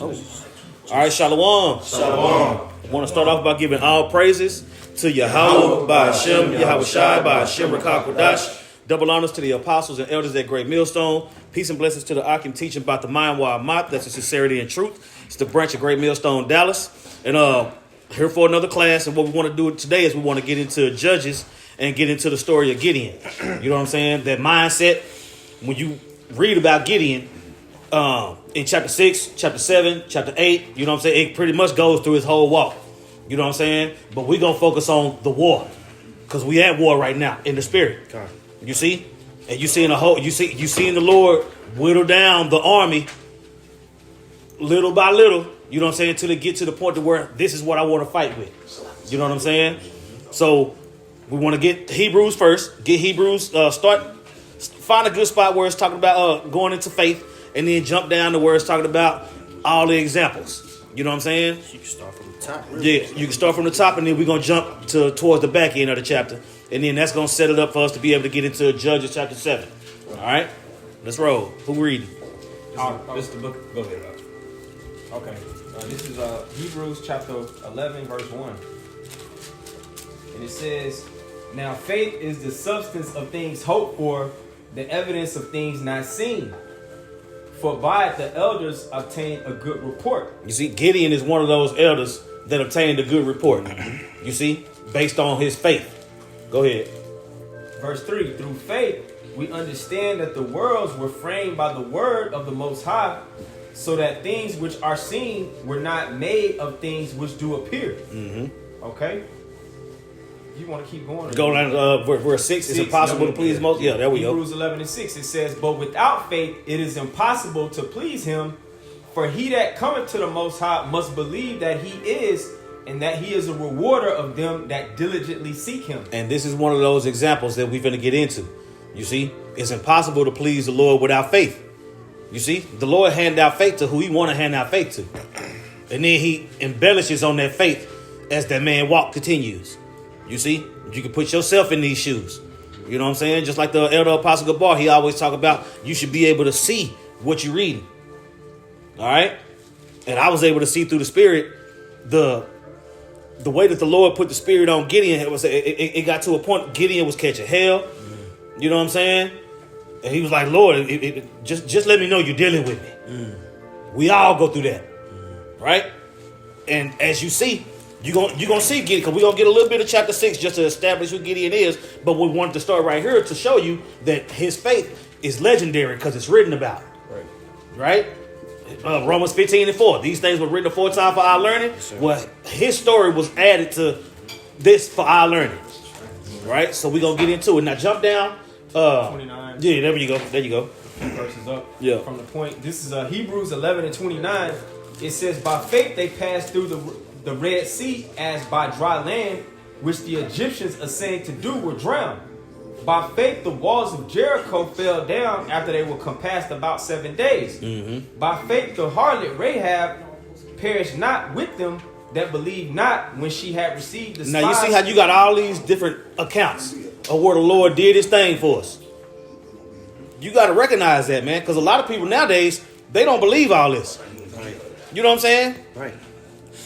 All right, Shalom. Shalom. I want to start off by giving all praises to Yahweh, by Hashem, Yahweh Shai, by Hashem, Rakah Kodash. Double honors to the apostles and elders at Great Millstone. Peace and blessings to the Akim teaching about the mind while Mott. That's the sincerity and truth. It's the branch of Great Millstone, Dallas. And here for another class. And what we want to do today is we want to get into Judges and get into the story of Gideon. You know what I'm saying? That mindset, when you read about Gideon, in chapter 6, chapter 7, chapter 8, you know what I'm saying? It pretty much goes through his whole walk. You know what I'm saying? But we're going to focus on the war. Because we at war right now in the spirit. Okay. You see? And you seeing the Lord whittle down the army little by little, you know what I'm saying, until it get to the point to where this is what I want to fight with. You know what I'm saying? So we want to get Hebrews first. Get Hebrews, find a good spot where it's talking about going into faith, and then jump down to where it's talking about all the examples. You know what I'm saying? You can start from the top. Really. Yeah, you can start from the top, and then we're going to jump towards the back end of the chapter. And then that's going to set it up for us to be able to get into Judges chapter 7. All right? Let's roll. Who reading? This is the book. Go ahead. Okay. This is Hebrews chapter 11, verse 1. And it says, "Now faith is the substance of things hoped for, the evidence of things not seen. For by it the elders obtained a good report." You see, Gideon is one of those elders that obtained a good report. You see, based on his faith. Go ahead. Verse 3, "Through faith we understand that the worlds were framed by the word of the Most High, so that things which are seen were not made of things which do appear." Mm-hmm. Okay? You want to keep going? Go down verse 6. It's impossible to please most. Yeah, there we go. Hebrews 11 and 6. It says, "But without faith it is impossible to please him. For he that cometh to the Most High must believe that he is, and that he is a rewarder of them that diligently seek him." And this is one of those examples that we're going to get into. You see, it's impossible to please the Lord without faith. You see, the Lord hand out faith to who he want to hand out faith to. And then he embellishes on that faith as that man walk continues. You see, you can put yourself in these shoes. You know what I'm saying? Just like the elder apostle Gabar, he always talk about you should be able to see what you're reading. All right? And I was able to see through the spirit the way that the Lord put the spirit on Gideon. It got to a point Gideon was catching hell. You know what I'm saying? And he was like, "Lord, just let me know you're dealing with me." We all go through that. Right? And as you see, you're gonna see Gideon, because we're going to get a little bit of chapter 6 just to establish who Gideon is. But we wanted to start right here to show you that his faith is legendary because it's written about. Right? Romans 15 and 4. "These things were written aforetime for our learning." Yes, well, his story was added to this for our learning. Right? So we're going to get into it. Now jump down. 29. Yeah, there you go. There you go. Verses up. Yeah. From the point. This is Hebrews 11 and 29. It says, "By faith they passed through the Red Sea as by dry land, which the Egyptians essaying to do were drowned. By faith the walls of Jericho fell down after they were compassed about 7 days. Mm-hmm. By faith the harlot Rahab perished not with them that believed not, when she had received the spies." Now you see how you got all these different accounts of where the Lord did his thing for us. You got to recognize that, man, because a lot of people nowadays, they don't believe all this. Right. You know what I'm saying? Right.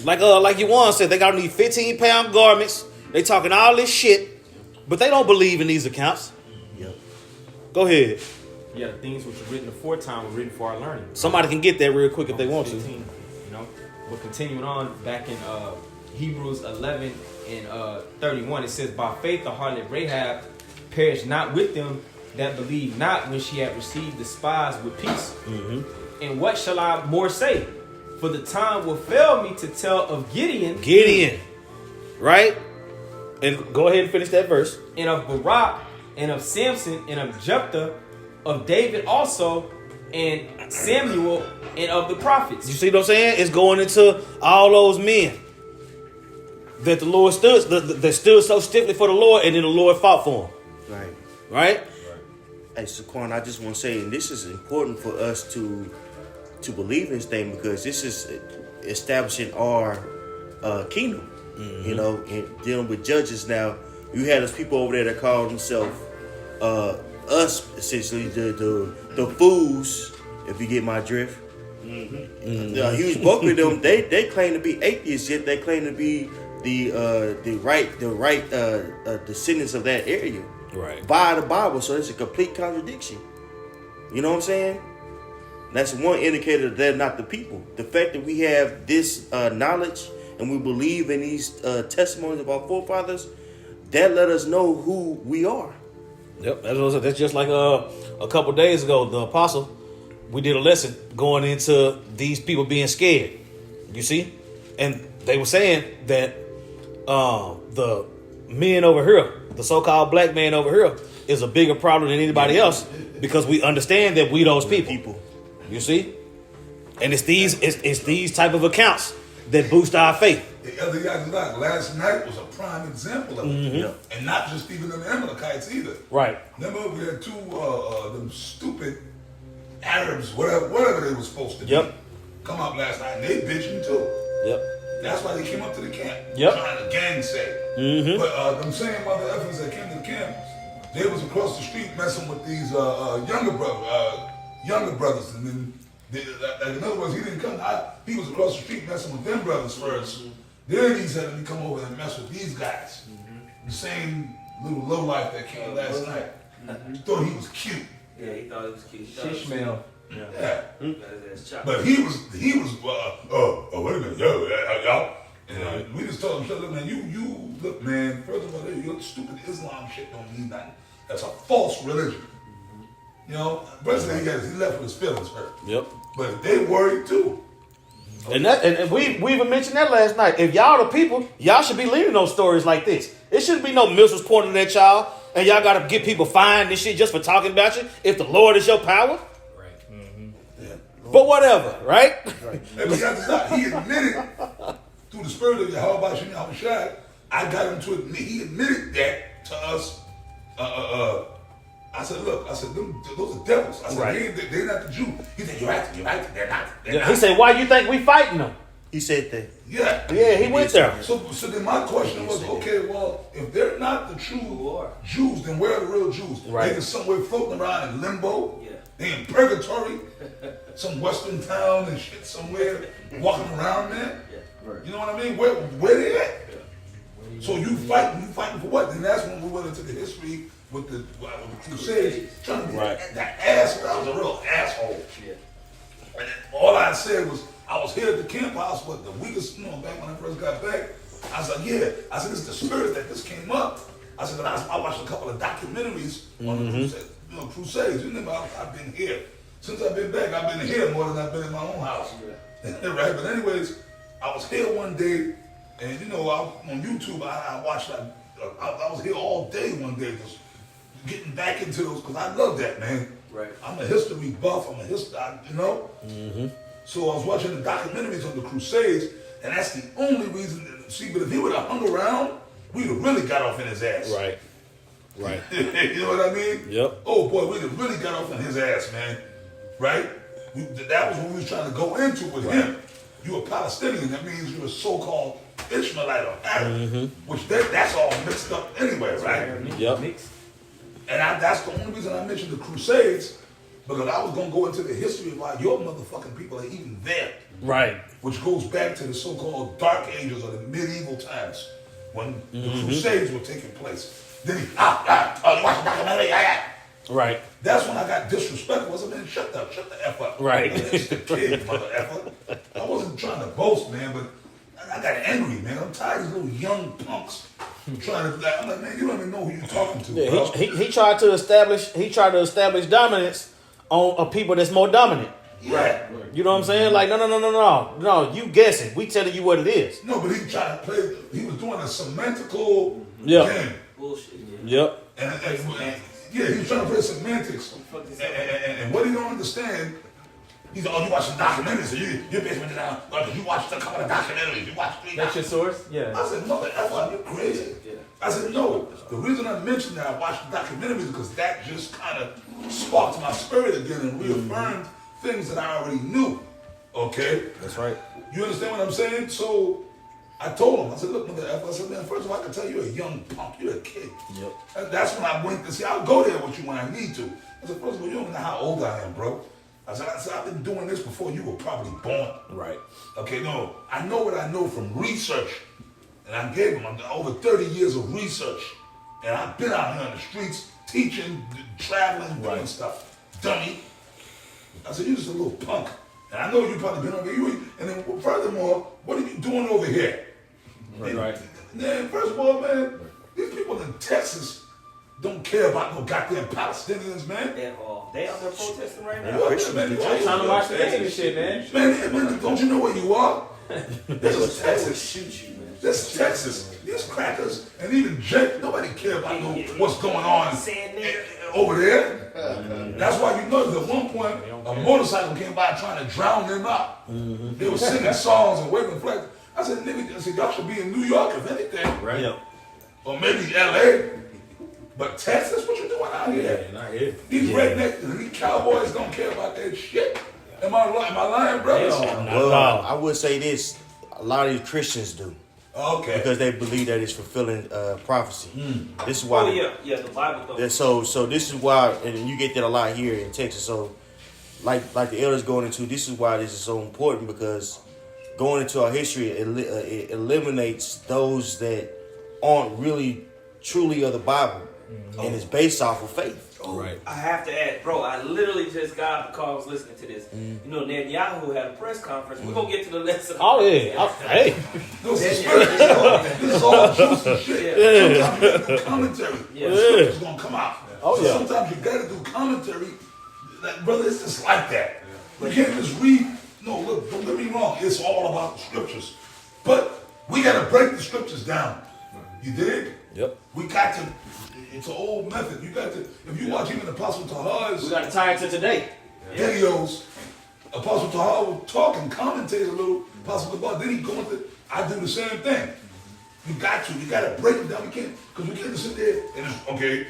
Like Yuan said, they got these 15-pound garments. They talking all this shit, but they don't believe in these accounts. Yep. Go ahead. Yeah, the things which were written aforetime were written for our learning. Somebody can get that real quick if they want 15, to. You know, but continuing on back in Hebrews 11 and 31, it says, "By faith the harlot Rahab perished not with them that believed not, when she had received the spies with peace. Mm-hmm. And what shall I more say? For the time will fail me to tell of Gideon." Gideon, right? And go ahead and finish that verse. "And of Barak, and of Samson, and of Jephthah, of David also, and Samuel, and of the prophets." You see what I'm saying? It's going into all those men that the Lord that stood so stiffly for the Lord, and then the Lord fought for them. Right? Hey, Saquon, I just want to say, and this is important for us to believe in this thing, because this is establishing our kingdom. Mm-hmm. You know, and dealing with judges now. You had those people over there that call themselves us, essentially the fools, if you get my drift. A huge bulk of them, they claim to be atheists, yet they claim to be the right descendants of that area, Right. by the Bible. So it's a complete contradiction. You know what I'm saying? That's one indicator that they're not the people. The fact that we have this knowledge and we believe in these testimonies of our forefathers, that let us know who we are. Yep, that's just like a couple days ago, the apostle, we did a lesson going into these people being scared. You see? And they were saying that the men over here, the so-called black man over here, is a bigger problem than anybody else because we understand that we those people. You see? And it's these type of accounts that boost our faith. The other guy, last night was a prime example of it. And not just even the Amalekites either. Right. Remember, we had two them stupid Arabs, whatever they were supposed to be, come up last night, and they bitching too. Yep. That's why they came up to the camp, Yep. trying to gang say. But them same mother effers that came to the camp, they was across the street messing with these younger brothers, and then in other words, he didn't come. He was across the street messing with them brothers first. Then he said, "Let me come over and mess with these guys." The same little lowlife that came last night. He thought he was cute. Yeah, he thought it was cute. Ishmael. Yeah. Got his ass chopped. But he was wait a minute, y'all. And we just told him, look, man, you look, man, first of all, your stupid Islam shit don't mean nothing. That's a false religion. You know, President, he left with his feelings hurt. Yep. But they worried too. And we even mentioned that last night. If y'all the people, y'all should be leading those stories like this. It shouldn't be no missiles pointed at y'all, and y'all gotta get people fined and shit just for talking about you. If the Lord is your power. But whatever, right? And he admitted through the spirit of Yahweh Shai, I got him to admit. He admitted that to us. I said, look, those are devils. I said, they're not the Jew. He said, you're right, they're not. He said, why you think we fighting them? He said that. Yeah, he went there. So then my question was, okay, well, if they're not the true Jews, then where are the real Jews? Right. They just somewhere floating around in limbo. Yeah. They in purgatory, some western town and shit somewhere, walking around, man. Yeah. Right. You know what I mean? Where they at? So you fighting for what? Then that's when we went into the history with the Crusades, trying to be that asshole. I was a real asshole. Yeah. And then all I said was, I was here at the camp house, but the weakest, back when I first got back, I was like, I said, this is the spirit that this came up. I said, I watched a couple of documentaries on the Crusades. You know, I've been here. Since I've been back, I've been here more than I've been in my own house. Yeah. Right? But anyways, I was here one day, and on YouTube, I watched, I was here all day one day, just getting back into those, because I love that, man. Right. I'm a history buff, So I was watching the documentaries on the Crusades, and that's the only reason. But if he would have hung around, we'd have really got off in his ass. Right. You know what I mean? Yep. Oh boy, we'd have really got off in his ass, man. Right? That was what we was trying to go into with him. You a Palestinian, that means you're a so-called Ishmaelite or Arab, which that's all mixed up anyway, right? Yep. And that's the only reason I mentioned the Crusades, because I was going to go into the history of why your motherfucking people are even there. Right. Which goes back to the so-called Dark Ages or the medieval times when the Crusades were taking place. Then you watch the documentary, Right. That's when I got disrespectful. I said, man, shut the F up. Right. It's the kid, mother effer. I wasn't trying to boast, man, but I got angry, man. I'm tired of these little young punks trying to. I'm like, man, you don't even know who you're talking to. Yeah, bro. he tried to establish dominance on a people that's more dominant. Yeah. You know what I'm saying? Like, no, you guessing. We telling you what it is. No, but he tried to play. He was doing a semantical game. Bullshit. Yep. And yeah, he was trying to play semantics. And what he don't understand, he's like, oh, you watch some documentaries, so you're basically down. You watched a couple of documentaries. You watched 3 That's your source? Yeah. I said, mother effer, you're crazy. Yeah. I said, no. The reason I mentioned that I watched the documentaries is because that just kind of sparked my spirit again and reaffirmed things that I already knew. Okay? That's right. You understand what I'm saying? So I told him, I said, look, mother effer, I said, man, first of all, I can tell you're a young punk. You're a kid. Yep. And that's when I went to see, I'll go there with you when I need to. I said, first of all, you don't know how old I am, bro. I said, I've been doing this before you were probably born. Right. Okay, no, I know what I know from research. And I gave him over 30 years of research. And I've been out here on the streets teaching, traveling, doing stuff. Dummy. I said, you're just a little punk. And I know you've probably been over here. And then furthermore, what are you doing over here? Right. Man, first of all, man, these people in Texas don't care about no goddamn Palestinians, man. At all. They out there protesting right now. What, Christians man, do you too. ain't Trying to watch the Texas. game and shit, man. Man, don't you know where you are? This is They would Texas. shoot you, man. This is Texas. These crackers and even Jake, nobody care about what's going on Saying that. over there. That's why you notice at one point a motorcycle came by trying to drown them out. They were singing songs and waving flags. I said, nigga, I said, y'all should be in New York if anything. Right. Yeah. Or maybe LA. But Texas, what you doing out here? Not here. These rednecks and these cowboys don't care about that shit. Am I lying, brothers? Well, I would say this: a lot of these Christians do Okay. because they believe that it's fulfilling prophecy. This is why. Oh, yeah, the Bible though. So this is why, and you get that a lot here in Texas. So, like the elders going into, this is why this is so important because going into our history, it eliminates those that aren't really truly of the Bible, and it's based off of faith. Right. I have to add, bro, I literally just got off the call, I was listening to this. You know, Netanyahu had a press conference. We're going to get to the lesson. Oh yeah. Hey. This is all juice and shit. Yeah. Sometimes you gotta do commentary. Yeah. The scripture's gonna come out. Oh, So yeah. sometimes you gotta do commentary. Like, brother, it's just like that. You can't just read. No, look, don't get me wrong. It's all about the scriptures. But we gotta break the scriptures down. You dig? Yep. We got to. It's an old method. You got to. If you watch even Apostle Tahar's We got to tie it to today. videos, Apostle Tahar will talk and commentate a little. Apostle Tahar, then he go into. I do the same thing. You got to break it down. We can't, because we can't just sit there and just, okay,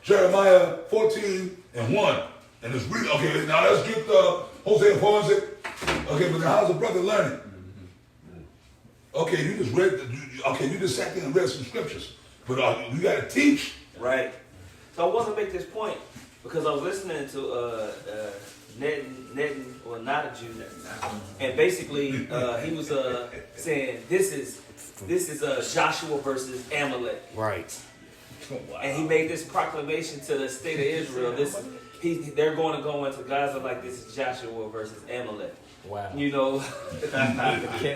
Jeremiah 14:1. And just read, okay, now let's get Hosea 4 and 6. Okay, but now how's the brother learning? Okay, you just read, you just sat there and read some scriptures. But you got to teach. Right. So I want to make this point because I was listening to Netan, or not a Jew, and basically he was saying this is Joshua versus Amalek, Right. and he made this proclamation to the state of Israel. They're going to go into Gaza like this is Joshua versus Amalek. Wow. You know, because you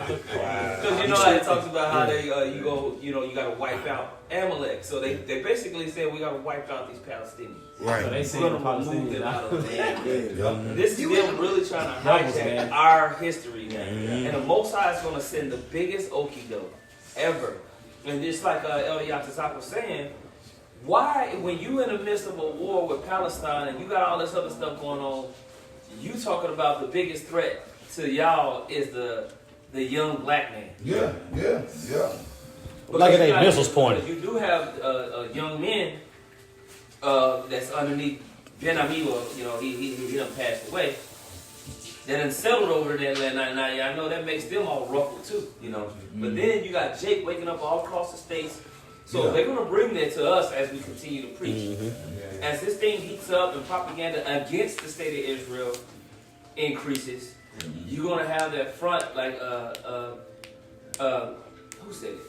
know how it talks about how they you got to wipe out Amalek. So they basically said we got to wipe out these Palestinians. Right. So they say We're the gonna remove them Palestinians out of the land. Yeah. This is them really trying to hijack our history now. And the Most High is going to send the biggest okie-doke ever. And just like Elder Yatazak was saying, why, when you in the midst of a war with Palestine and you got all this other stuff going on, you talking about the biggest threat to y'all is the young black man. Yeah. Like it ain't Because missiles pointed. You do have young men that's underneath Ben Ami, he done passed away. They done settled over in that land. Now, I know that makes them all ruffled too, But then you got Jake waking up all across the states. So they're going to bring that to us as we continue to preach. As this thing heats up and propaganda against the state of Israel increases, you're going to have that front like, who said it?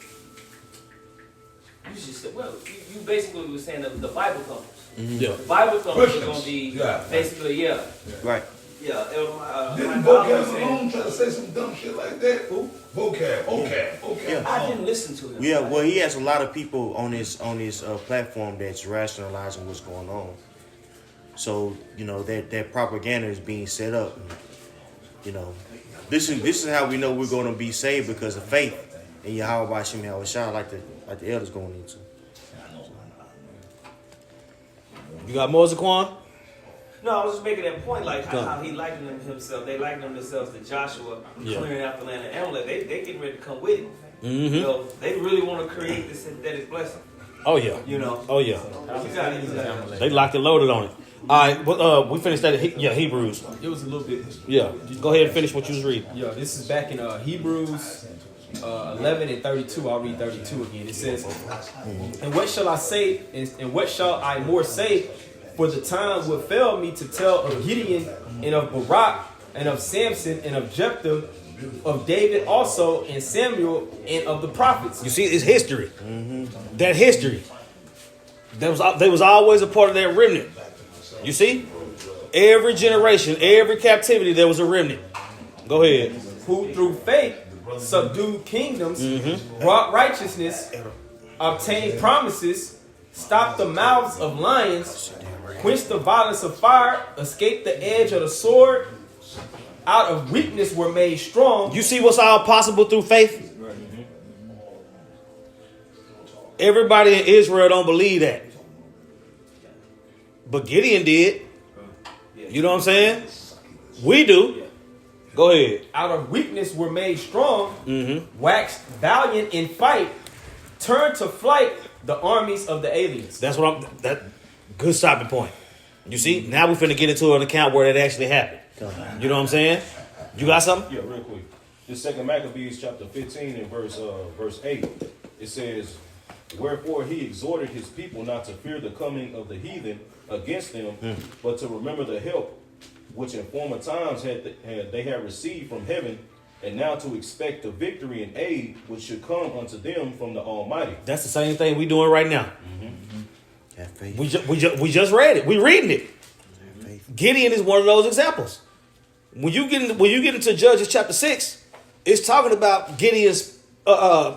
You just said, well, you basically were saying the Bible thumpers. Yeah. The Bible thumpers are Christians. going to be Yeah. basically, Right. Didn't my Vocab was saying- Malone try to say some dumb shit like that? Who? Vocab. Yeah. I didn't listen to him. Yeah, well, he has a lot of people on his platform that's rationalizing what's going on. So that propaganda is being set up. This is how we know we're going to be saved because of faith in Yahweh Bashim Yahushua, like the elders going into. You got more, Zaquan? No, I was just making that point, like how he likened himself. They likened themselves to Joshua clearing out the land of Amalek. They getting ready to come with him. They really want to create this synthetic blessing. Oh yeah. Oh yeah. They locked and loaded on it. All right. Well, we finished that. Hebrews. It was a little bit. Yeah. Go ahead and finish what you was reading. Yeah, this is back in Hebrews 11 and 32. I'll read 32 again. It says, "And what shall I say? And what shall I more say? For the time would fail me to tell of Gideon and of Barak and of Samson and of Jephthah, of David also and Samuel and of the prophets. You see, it's history. That history. They was always a part of that remnant. You see? Every generation, every captivity, there was a remnant. Go ahead. Who through faith subdued kingdoms, brought righteousness, obtained promises, stopped the mouths of lions, quenched the violence of fire, escaped the edge of the sword, out of weakness were made strong. You see what's all possible through faith? Everybody in Israel don't believe that. But Gideon did. You know what I'm saying? We do. Go ahead. Out of weakness were made strong, waxed valiant in fight, turned to flight the armies of the aliens. That good stopping point. You see? Now we're finna get into an account where that actually happened. You know what I'm saying? You got something? Yeah, real quick. This 2 Maccabees chapter 15 and verse 8. It says, wherefore he exhorted his people not to fear the coming of the heathen against them, but to remember the help which in former times they had received from heaven, and now to expect the victory and aid which should come unto them from the Almighty. That's the same thing we doing right now. Have faith. We just read it. We reading it. Gideon is one of those examples. When you get into Judges chapter 6, it's talking about Gideon's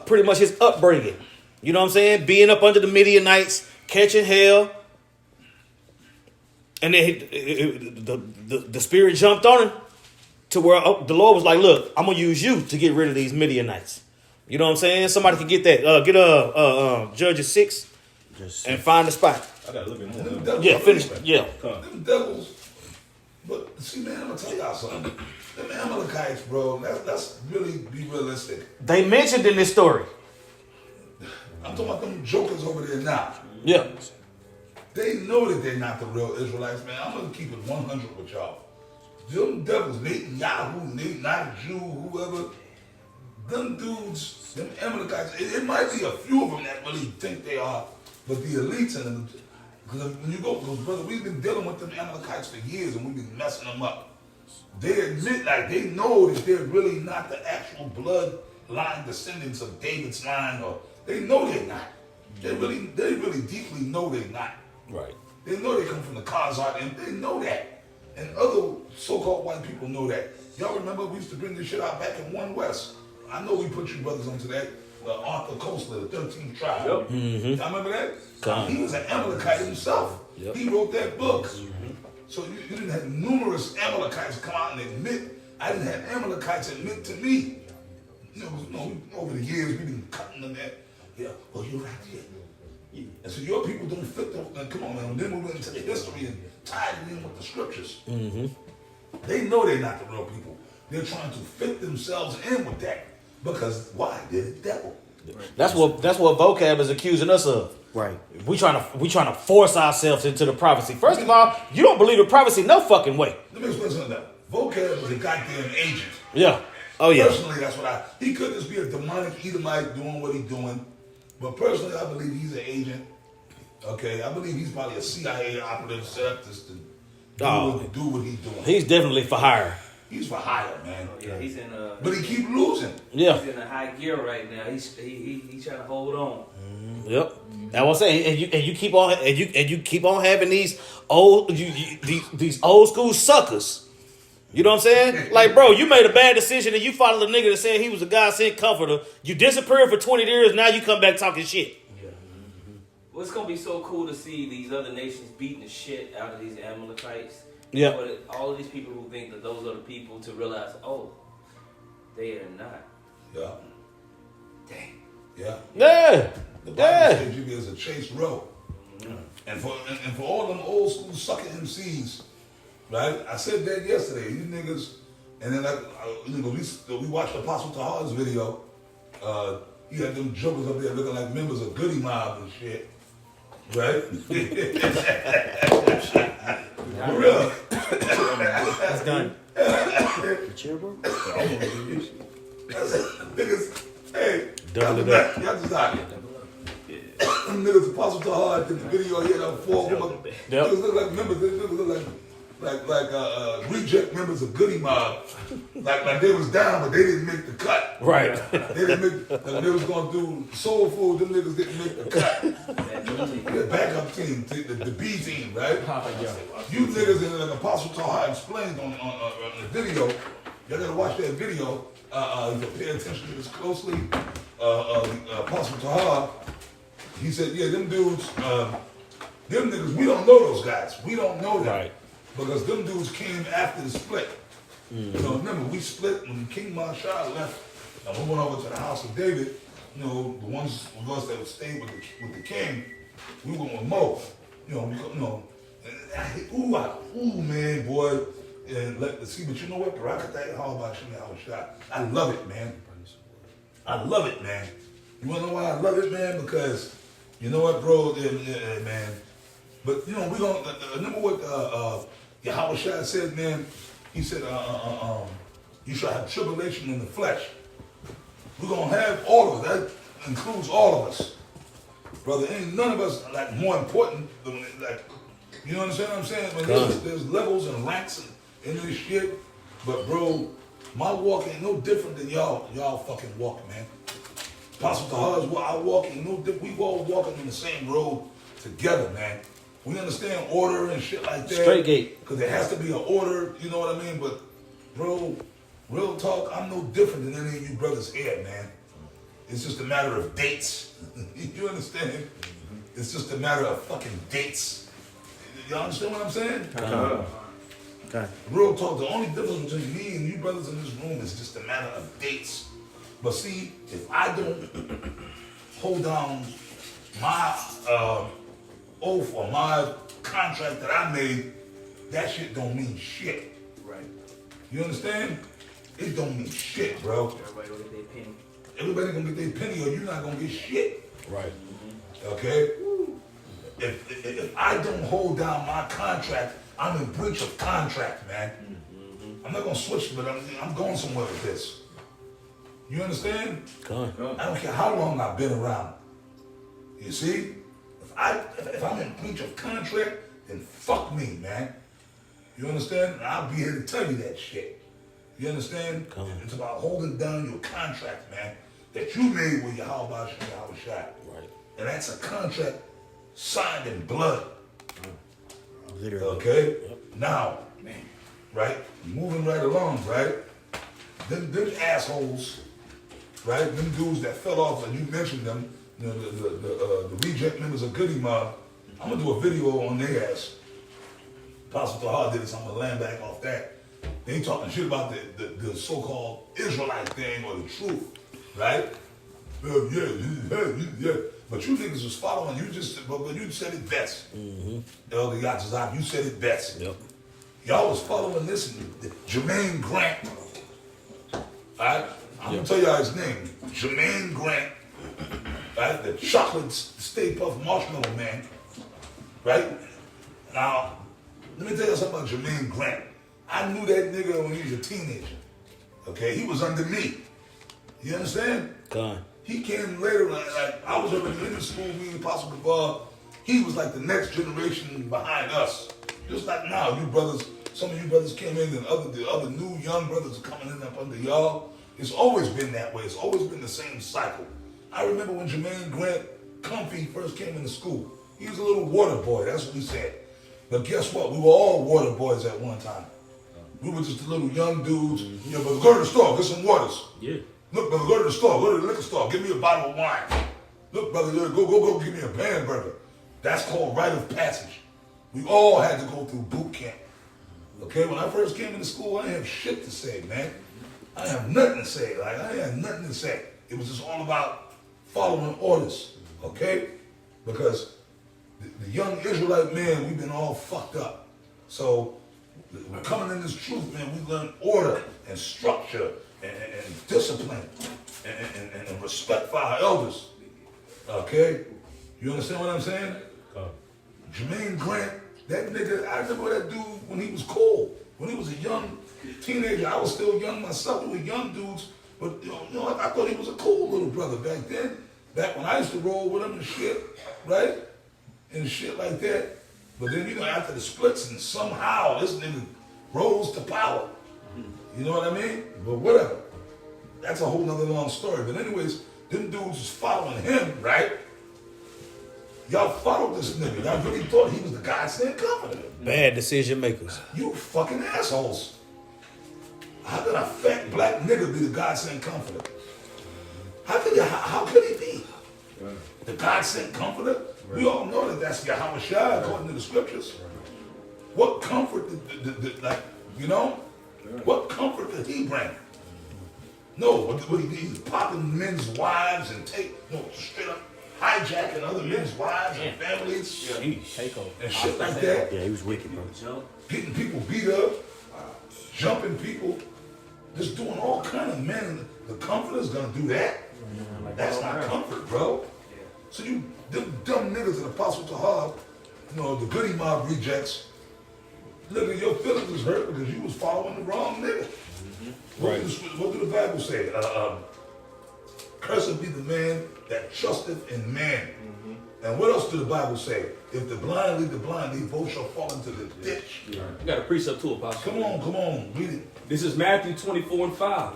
pretty much his upbringing. You know what I'm saying? Being up under the Midianites, catching hell. And then the spirit jumped on him to where the Lord was like, look, I'm going to use you to get rid of these Midianites. You know what I'm saying? Somebody can get that. Get Judges 6 and find the spot. I got a little bit more. Yeah, finish. Yeah. Them devils. But see, man, I'm gonna tell y'all something. Them Amalekites, bro. Let's really be realistic. They mentioned in this story. I'm talking about them jokers over there now. Yeah. They know that they're not the real Israelites, man. I'm gonna keep it 100 with y'all. Them devils, Netanyahu, not a Jew, whoever. Them dudes, them Amalekites. It might be a few of them that really think they are, but the elites in them. Because when you go, brother, we've been dealing with them Amalekites for years and we've been messing them up. They admit, like, they know that they're really not the actual bloodline descendants of David's line, or they know they're not. They really deeply know they're not. Right. They know they come from the Khazar, and they know that. And other so-called white people know that. Y'all remember we used to bring this shit out back in 1 West. I know we put you brothers onto that. Arthur Koestler, the 13th tribe. Yep. Y'all remember that? He was an Amalekite himself. Yep. He wrote that book. So you didn't have numerous Amalekites come out and admit. I didn't have Amalekites admit to me. Over the years, we've been cutting them at. Yeah, well, you're right there. Yeah. And so your people don't fit them. Come on, man. And then we went into the history and tied it in with the scriptures. They know they're not the real people. They're trying to fit themselves in with that. Because why? They're the devil. That's what vocab is accusing us of. Right. We trying to force ourselves into the prophecy. First of all, you don't believe in prophecy no fucking way. Let me explain something now. Vocab is a goddamn agent. Yeah. Oh yeah. Personally, that's what he could just be a demonic Edomite doing what he's doing. But personally, I believe he's an agent. Okay, I believe he's probably a CIA operative set up just to do what he's doing. He's definitely for hire. He's for hire, man. Yeah, he's in. But he keep losing. Yeah. He's in a high gear right now. He's trying to hold on. Yep. That's what I'm saying. And you keep on having these these old school suckers. You know what I'm saying? Like, bro, you made a bad decision and you followed a nigga that said he was a God sent comforter. You disappeared for 20 years. Now you come back talking shit. Well, it's gonna be so cool to see these other nations beating the shit out of these Amalekites. Yeah. But all of these people who think that those are the people to realize, oh, they are not. Yeah. Dang. Yeah. Yeah. The Bible says you as a chase row. And for all them old school sucker MCs, right? I said that yesterday. You niggas, and then we watched Apostle Tahar's video. He had them jokers up there looking like members of Goody Mob and shit. Right? For real. That's done. Niggas, hey, double it up. Y'all just out here. them niggas Apostle Tahar did the video here that four women. Yep. Niggas look like members. They look like reject members of Goody Mob. Like they was down, but they didn't make the cut. Right. They didn't make. Like they was gonna do soul food. Them niggas didn't make the cut. The backup team, the B team, right? You niggas in like Apostle Tahar explained on the video. Y'all gotta watch that video. You pay attention to this closely. Apostle Tahar, he said, yeah, them dudes, them niggas, we don't know those guys. We don't know them. Right. Because them dudes came after the split. You know, remember, we split when King Marshall left, and we went over to the house of David. You know, the ones of us that stayed with the king, we went with Mo. You know, ooh, man, boy. And let's see, but you know what? Barakatah, how about you, how shot? I love it, man. I love it, man. You wanna know why I love it, man? Because you know what, bro, man. But you know, we don't remember what Yahweh Shai said, man. He said, you shall have tribulation in the flesh. We're gonna have all of it. That includes all of us, brother. Ain't none of us like more important than like. You know what I'm saying? When there's levels and ranks in this shit, but bro, my walk ain't no different than y'all fucking walk, man. Apostle Tahar's I walk ain't no different. We all walking in the same road together, man. We understand order and shit like that. Straight gate. Because there has to be an order, you know what I mean? But bro, real talk, I'm no different than any of you brothers here, man. It's just a matter of dates. You understand? It's just a matter of fucking dates. Y'all understand what I'm saying? Okay. Real talk, the only difference between me and you brothers in this room is just a matter of dates. But see, if I don't hold down my oath or my contract that I made, that shit don't mean shit. Right. You understand? It don't mean shit, bro. Everybody gonna get their penny. Everybody gonna get their penny or you're not gonna get shit. Right. Okay? If I don't hold down my contract, I'm in breach of contract, man. I'm not gonna switch, but I'm going somewhere with this. You understand? Come on. I don't care how long I've been around. You see? If I'm in breach of contract, then fuck me, man. You understand? And I'll be here to tell you that shit. You understand? Come on. It's about holding down your contract, man, that you made with Yahweh Shai. Right. And that's a contract signed in blood. Literally. Okay? Now, right? Moving right along, right? Them assholes, right? Them dudes that fell off, and you mentioned them, you know, the reject members of Goody Mob. I'm gonna do a video on their ass. Apostle Tahar did it, so I'm gonna land back off that. They ain't talking shit about the so-called Israelite thing or the truth, right? Yeah. But you niggas was following, but you said it best. Elder Yatzazak, you said it best. Yep. Y'all was following this, Jermaine Grant. Alright? I'm gonna tell y'all his name. Jermaine Grant. Right? The chocolate Stay Puft Marshmallow Man. Right? Now, let me tell you something about Jermaine Grant. I knew that nigga when he was a teenager. Okay? He was under me. You understand? Gone. He came later, like I was already in the school, me and Apostle Gabar. He was like the next generation behind us. Just like now, you brothers, some of you brothers came in and the other new young brothers are coming in up under y'all. It's always been that way. It's always been the same cycle. I remember when Jermaine Grant Comfy first came into school. He was a little water boy, that's what he said. But guess what? We were all water boys at one time. We were just the little young dudes. You know, but go to the store, get some waters. Yeah. Look, brother, go to the store, go to the liquor store, give me a bottle of wine. Look, brother, go, give me a hamburger. That's called rite of passage. We all had to go through boot camp. Okay, when I first came into school, I didn't have shit to say, man. I didn't have nothing to say. Like, I didn't have nothing to say. It was just all about following orders, okay? Because the young Israelite man, we've been all fucked up. So, we're coming in this truth, man, we learn order and structure and discipline and respect for our elders. Okay? You understand what I'm saying? Jermaine Grant, that nigga, I remember that dude when he was cool. When he was a young teenager, I was still young myself. We were young dudes, but you know, I thought he was a cool little brother back then. back when I used to roll with him and shit, right? And shit like that. But then, you know, after the splits, and somehow this nigga rose to power. You know what I mean? But whatever. That's a whole nother long story. But anyways, them dudes was following him, right? Y'all followed this nigga. Y'all really thought he was the God-sent comforter. Bad decision makers. You fucking assholes. How could a fat black nigga be the God-sent comforter? How could he be? The God-sent comforter? We all know that that's Yahweh Shai according to the scriptures. What comfort what comfort did he bring? No, what he did, he's popping men's wives and straight up hijacking other men's wives and families and shit like that. Yeah, he was wicked, bro. Getting people beat up, jumping people, just doing all kind of men. The comforter's gonna do that? That's not comfort, bro. So you, them dumb niggas in Apostle Tahab, the goody mob rejects, look at your feelings was hurt because you was following the wrong nigga. Right. What do the Bible say? Cursed be the man that trusteth in man. And what else do the Bible say? If the blind lead the blind, they both shall fall into the ditch. I got a precept too, Apostle. Come on, read it. This is Matthew 24:5.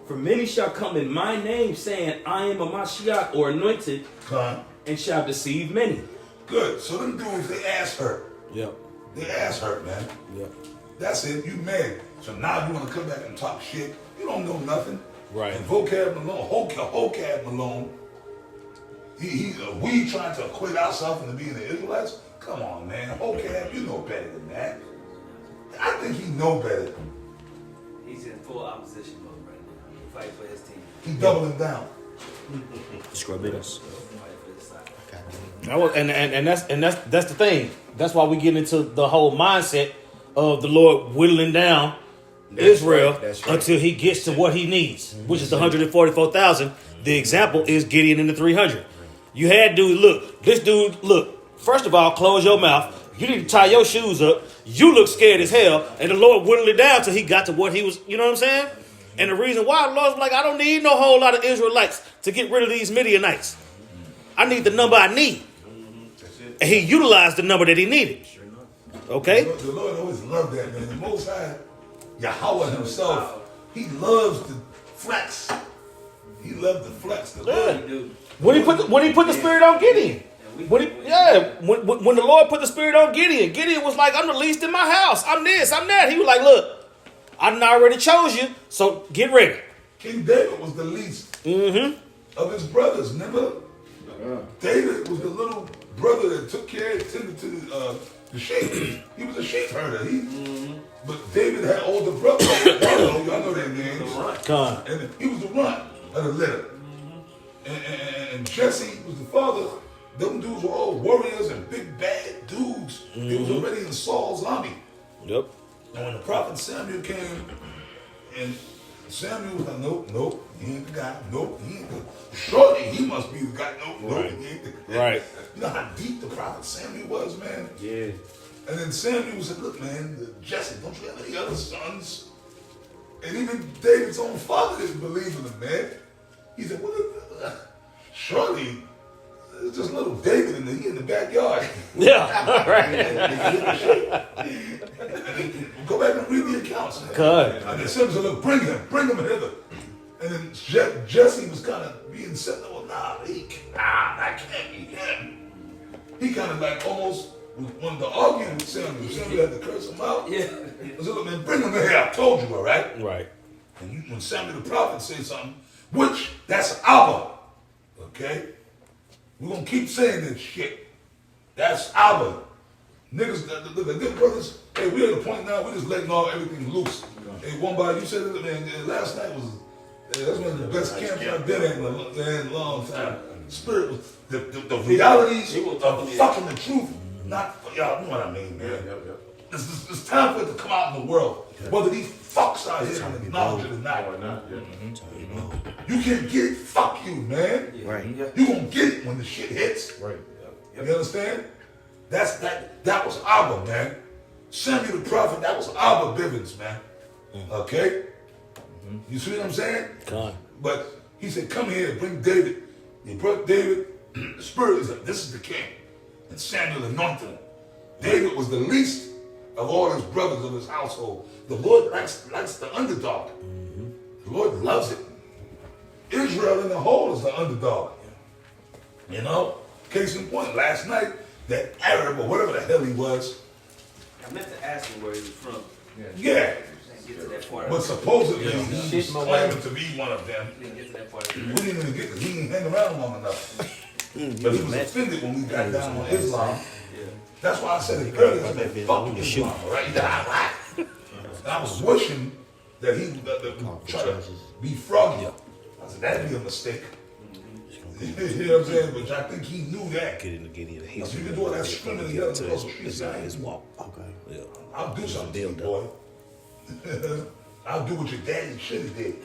For many shall come in my name, saying, I am a Mashiach or anointed, and shall deceive many. Good. So them dudes, they ass hurt. Yep. They ass hurt, man. Yep. That's it. You mad. So now you want to come back and talk shit. You don't know nothing. Right. And Vocab Malone, Hocab Malone, we trying to equate ourselves into being the Israelites? Come on, man. Hocab, you know better than that. I think he know better. He's in full opposition mode right now. He fight for his team. He doubling down. Scrubiness. And that's the thing. That's why we get into the whole mindset of the Lord whittling down Israel until he gets to what he needs, which is the 144,000. The example is Gideon in the 300. You had this dude, first of all, close your mouth. You need to tie your shoes up. You look scared as hell. And the Lord whittled it down till he got to what he was, you know what I'm saying? And the reason why the Lord's like, I don't need no whole lot of Israelites to get rid of these Midianites. I need the number I need. And he utilized the number that he needed. Okay? The Lord always loved that, man. The Most High, Yahweh himself, he loves to flex. He loved to flex. The Lord, When he put the spirit on Gideon. When the Lord put the spirit on Gideon, Gideon was like, I'm the least in my house. I'm this, I'm that. He was like, look, I done already chose you, so get ready. King David was the least of his brothers. Remember? David was the little brother that took care, tended to the sheep. He was a sheep herder. But David had older brothers. Y'all know their names. And he was the runt of the litter. And Jesse was the father. Them dudes were all warriors and big bad dudes. They was already in Saul's army. Yep. And when the prophet Samuel came, and Samuel was like, nope, he ain't the guy. Nope, he ain't the guy. Surely he must be the guy. Nope, he ain't the guy. Right. You know how deep the prophet Samuel was, man? Yeah. And then Samuel said, look, man, Jesse, don't you have any other sons? And even David's own father didn't believe in him, man. He said, surely it's just little David in the backyard. Yeah, right. Go back and read the accounts. Good. And then Samuel said, look, bring him hither. And then Jesse was kind of being said, well, that can't be him. He kind of like almost wanted to argue with Samuel. Samuel had to curse him out. Yeah. I said, look, man, bring him in here. I told you, all right? Right. And when Samuel the prophet said something, which that's Abba, okay? We're going to keep saying this shit. That's Abba. Niggas, the good brothers, hey, we're at a point now, we're just letting all everything loose. Hey, one by you said it, man, last night was, that's one of the best camps I've been at in a long time. Spirit was, the realities of fucking the truth, not, y'all know what I mean, man. It's time for it to come out in the world. Whether these fucks out here can acknowledge it or not. You can't get it, fuck you, man. Right. You gonna get it when the shit hits. Right. You understand? That was Abba, man. Samuel the prophet, that was Abba Bivens, man. Okay? You see what I'm saying? God. But he said, come here, bring David. He brought David, the Spirit is like, this is the king. And Samuel anointed him. David was the least of all his brothers of his household. The Lord likes the underdog. The Lord loves it. Israel in the whole is the underdog. You know? Case in point, last night, that Arab or whatever the hell he was. I meant to ask him where he was from. Yeah. Get to that part. But supposedly he was claiming to be one of them. Didn't get to that part. We didn't even get he didn't hang around long enough. But he was offended when we got down on Islam. That's why I said it earlier. I said, fuck Islam, right? And I was wishing that he would try to be froggy. I said, that'd be a mistake. You know what I'm saying? But I think he knew that. Get in the Gideon. You can do all that screaming and yelling across the street. His walk. Okay. Yeah. I'll do something to you, boy. I'll do what your daddy should have did.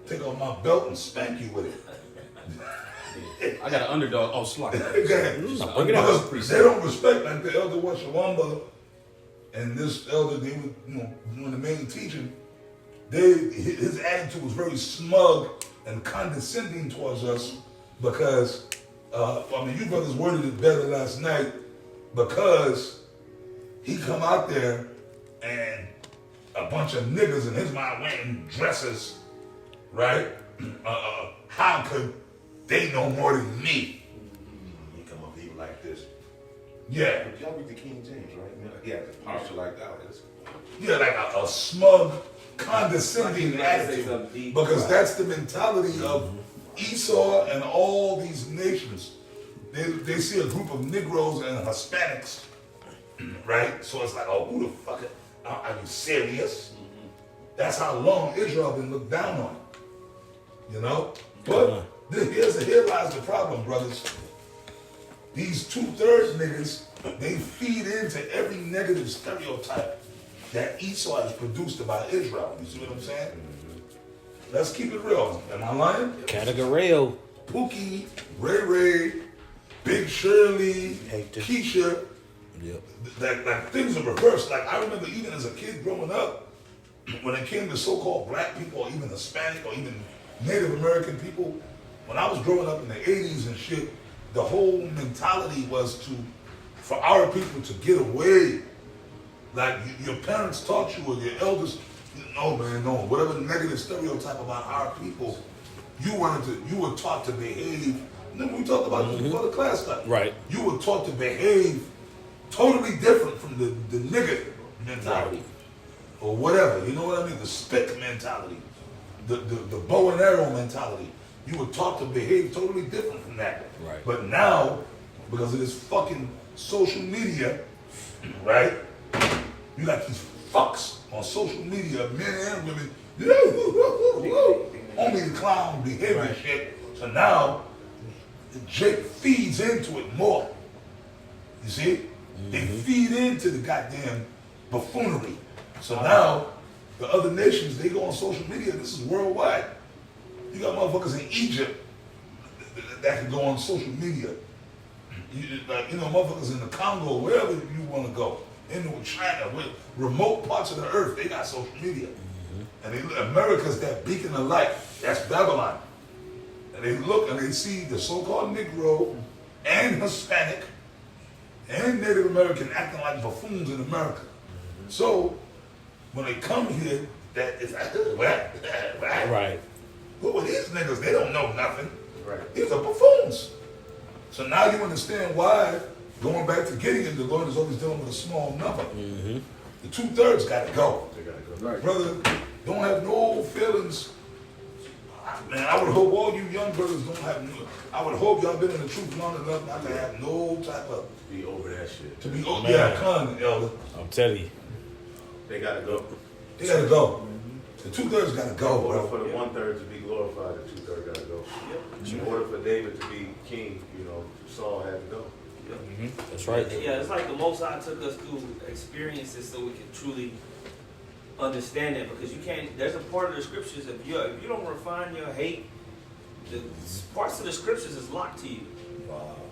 Take off my belt and spank you with it. I got an underdog. Oh, slack. Bring it out. Because they don't respect like the elder Washawamba and this elder, they were, doing the main teaching. His attitude was very smug and condescending towards us because, you brothers worded it better last night because he come out there and a bunch of niggas in his mind wearing dresses, right? How could they know more than me? You come up even like this. Yeah. But y'all read the King James, right? Yeah, the posture like that. Yeah, like a smug, condescending attitude. Because that's the mentality of Esau and all these nations. They see a group of Negroes and Hispanics, right? So it's like, oh, who the fuck? Are you serious? That's how long Israel been looked down on. You know? But here lies the problem, brothers. These 2/3 niggas, they feed into every negative stereotype that Esau has produced about Israel. You see what I'm saying? Let's keep it real. Am I lying? Categoreo. Pookie, Ray Ray, Big Shirley, Keisha. Yep. Like things are reversed. Like I remember even as a kid growing up, when it came to so-called black people or even Hispanic or even Native American people, when I was growing up in the 80s and shit, the whole mentality was for our people to get away. Like your parents taught you or your elders, no man, no. Whatever negative stereotype about our people, you were taught to behave. Remember we talked about this before the class started. Right. You were taught to behave totally different from the nigga mentality. Or whatever, you know what I mean? The spick mentality. The bow and arrow mentality. You were taught to behave totally different from that. Right. But now, because of this fucking social media, right? You got these fucks on social media, men and women, only the clown behavior and shit. So now, Jake feeds into it more. You see? They feed into the goddamn buffoonery. So now, the other nations, they go on social media, this is worldwide. You got motherfuckers in Egypt that can go on social media. Motherfuckers in the Congo, wherever you want to go. Into China, with remote parts of the earth, they got social media. And America's that beacon of light. That's Babylon. And they look and they see the so-called Negro and Hispanic and Native American acting like buffoons in America. So when they come here, that is Right. But with these niggas, they don't know nothing. Right. These are buffoons. So now you understand why, going back to Gideon, the Lord is always dealing with a small number. The 2/3 got to go. They gotta go. Right. Brother, don't have no feelings. Man, I would hope all you young brothers don't have no, I would hope y'all been in the truth long enough not to have no type of, Be over that shit. to be, con, elder. I'm telling you. They gotta go. They got to go. The 2/3 got to go, In order bro. for the 1/3 to be glorified, the 2/3 gotta go. In order for David to be king, Saul had to go. That's right. Yeah, it's like the Most High took us through experiences so we can truly understand it. Because you can't. There's a part of the scriptures if you don't refine your hate, the parts of the scriptures is locked to you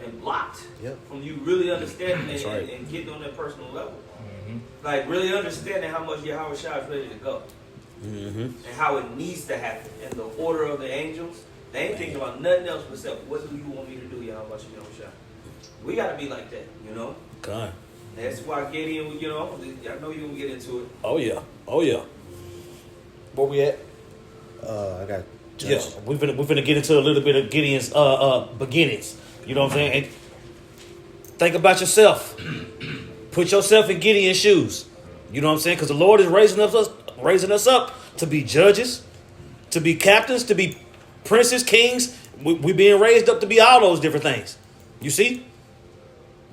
and blocked from you really understanding it and getting on that personal level. Like really understanding how much Yahweh Shai is ready to go and how it needs to happen and the order of the angels They ain't thinking about nothing else except what do you want me to do, y'all? Watch me on shot. We gotta be like that, you know. God. That's why Gideon, you know, I know you gonna get into it. Oh yeah. Oh yeah. Where we at? I got. Yeah, we're finna get into a little bit of Gideon's beginnings. You know what I'm saying? And think about yourself. Put yourself in Gideon's shoes. You know what I'm saying? Because the Lord is raising us up to be judges, to be captains, to be princes, kings. We being raised up to be all those different things. You see?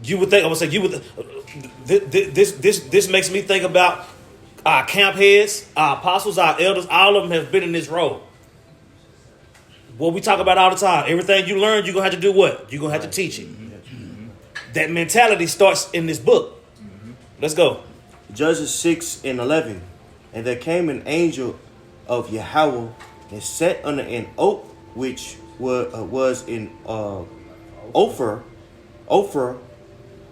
You would think, I would say, you would. This makes me think about our camp heads, our apostles, our elders. All of them have been in this role. What we talk about all the time. Everything you learn, you're going to have to do what? You're going to have to teach it. That mentality starts in this book. Let's go. Judges 6:11. And there came an angel of Yahweh and sat under an oak which was in Ophir,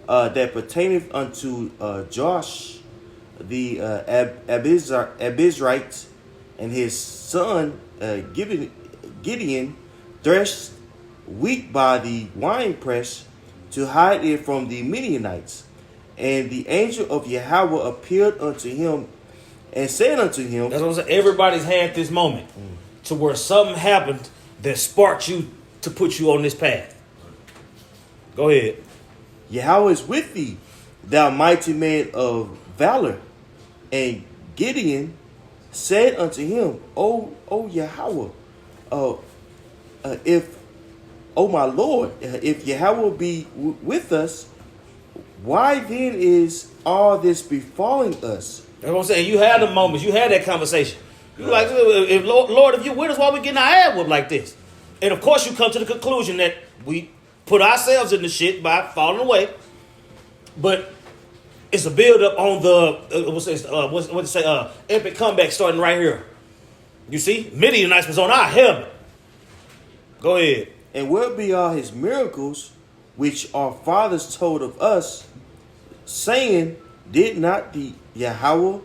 that pertaineth unto Josh the Abizrite, and his son Gideon threshed wheat by the winepress to hide it from the Midianites. And the angel of Yahweh appeared unto him and said unto him, that's what I'm saying. Everybody's had this moment to where something happened that sparked you to put you on this path. Go ahead. Yahweh is with thee, thou mighty man of valor. And Gideon said unto him, O Yahweh, my Lord, if Yahweh be with us, why then is all this befalling us? That's what I'm saying. You had the moments. You had that conversation. You're like, if Lord, if you with us, why we getting our ass whooped like this? And of course, you come to the conclusion that we put ourselves in the shit by falling away. But it's a build up on the epic comeback starting right here. You see, Midianites was on our helmet. Go ahead. And where be all his miracles, which our fathers told of us, saying, did not the Yahweh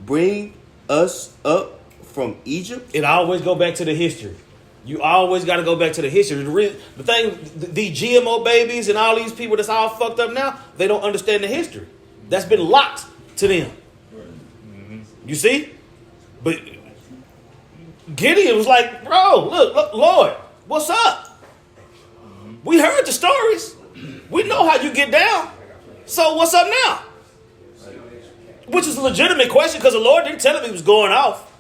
bring us up from Egypt? It always go back to the history. You always got to go back to the history. The thing, the GMO babies and all these people that's all fucked up now, they don't understand the history. That's been locked to them. You see? But Gideon was like, bro, look, Lord, what's up? We heard the stories. We know how you get down. So what's up now? Which is a legitimate question because the Lord didn't tell him he was going off.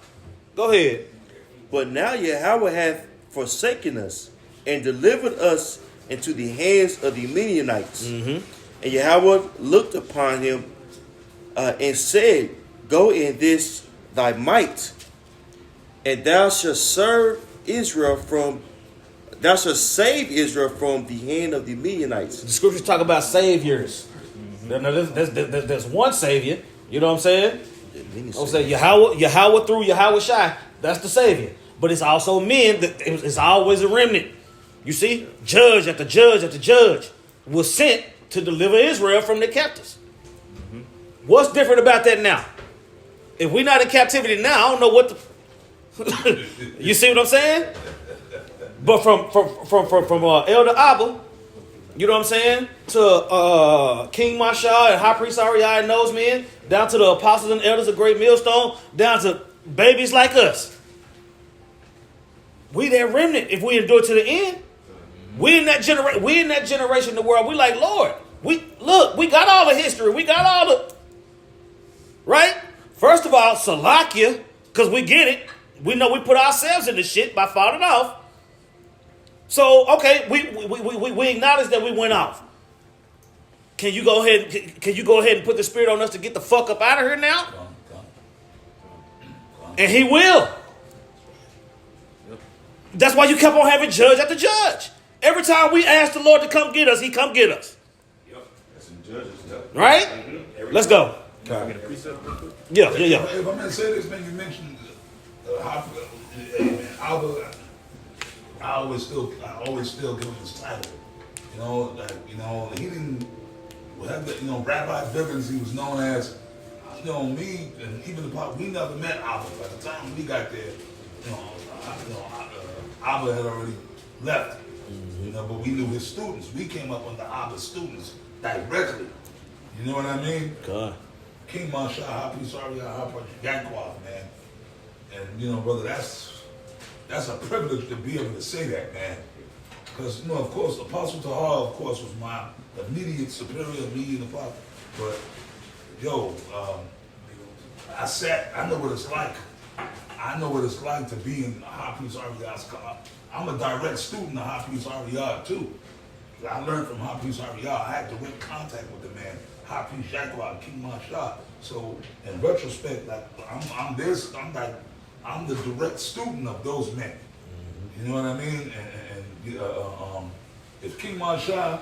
Go ahead. But now Yahweh hath forsaken us and delivered us into the hands of the Midianites. And Yahweh looked upon him and said, go in this thy might, and thou shalt save Israel from the hand of the Midianites. The scriptures talk about saviors. Now, there's one savior. You know what I'm saying? I'm saying Yahweh through Yahweh Shai. That's the savior. But it's also men. It's always a remnant. You see, judge after judge after judge was sent to deliver Israel from the captives. What's different about that now? If we're not in captivity now, I don't know what the. You see what I'm saying? But from Elder Abba, you know what I'm saying, to King Marshall and High Priest Ariah and those men, down to the apostles and elders of Great Millstone, down to babies like us. We that remnant if we endure to the end. We in that generation in the world. We like, Lord, we got all the history. We got all the right. First of all, Salakia, because we get it. We know we put ourselves in the shit by falling off. So okay, we acknowledge that we went off. Can you go ahead and put the spirit on us to get the fuck up out of here now? And he will. That's why you kept on having judge after judge. Every time we ask the Lord to come get us, he come get us. Yep. That's in Judges. Yep. Right? Let's go. Can I get a precept real quick? Yeah. If I may say this, man, you mentioned I always still give him his title. He didn't have the, Rabbi Bivens, he was known as, me and even the pop, we never met Abba. By the time we got there, Abba had already left. You know, but we knew his students. We came up under Abba's students directly. You know what I mean? God. King Marshal, Happy Sorry, Happy Yanquav, man. And you know, brother, that's a privilege to be able to say that, man. Because, you know, of course, Apostle Tahar, of course, was my immediate superior, me and the Father. But, yo, I know what it's like. I know what it's like to be in Hafiz Ariyah's class. I'm a direct student of Hafiz Ariyah, too. I learned from Hafiz Ariyah. I had direct contact with the man, Hafiz Jaqua, King Mashah. So, in retrospect, like, I'm the direct student of those men. You know what I mean? And if King Mashah,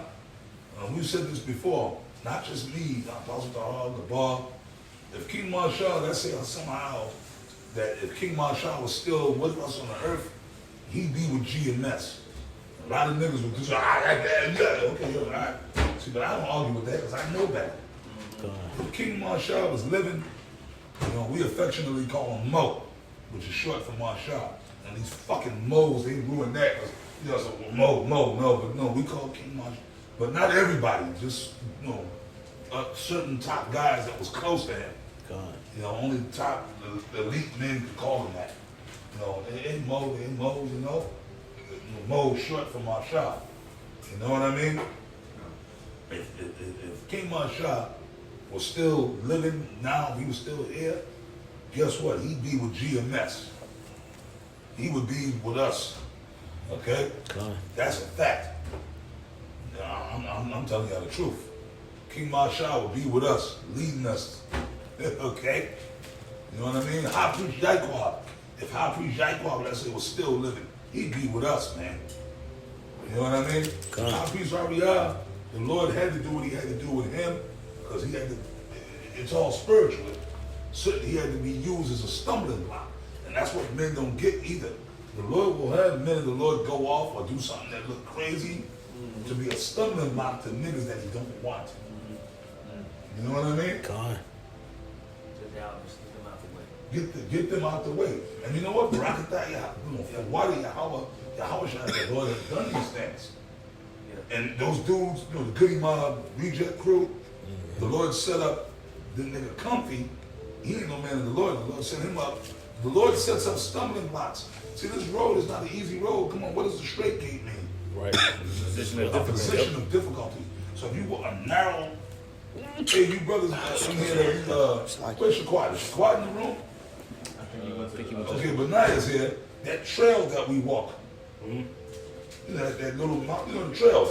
we've said this before, not just me, Apostle Tahar, Gabar, if King Mashah, let's say somehow that if King Mashah was still with us on the earth, he'd be with GMS. A lot of niggas would just say, okay, all right. See, but I don't argue with that because I know better. If King Mashah was living, you know, we affectionately call him Mo, which is short for Mashah. And these fucking Mo's, they ruined that. You know, so no, we call King Mashah. But not everybody, just, you know, certain top guys that was close to him. God. You know, only top elite men could call him that. You know, they ain't Mo, you know. Mo short for Mashah. You know what I mean? If King Mashah was still living now, if he was still here, guess what? He'd be with GMS. He would be with us. Okay? God. That's a fact. I'm telling you the truth. King Mashah would be with us, leading us. Okay? You know what I mean? Hafiz Jaqua. If Hafiz Jaqua, let's say, was still living, he'd be with us, man. You know what I mean? God. Hafiz Ariyah, the Lord had to do what he had to do with him, because he had to, it's all spiritual. So he had to be used as a stumbling block. And that's what men don't get either. The Lord will have men of the Lord go off or do something that look crazy to be a stumbling block to niggas that he don't want. You know what I mean? God. Get them out the way. And you know what? Barakatah, Yahweh Shai, the Lord has done these things. And those dudes, you know, the Goody Mob reject crew, the Lord set up the nigga Comfy. He ain't no man of the Lord. The Lord set him up. The Lord sets up stumbling blocks. See, this road is not an easy road. Come on, what does the straight gate mean? Right. A position of difficulty. So if you were a narrow, hey, you brothers in here, where's Shaquat? Is Shaquat in the room? Okay, but Naya's here. That trail that we walk, you know, that little, you know, the trail,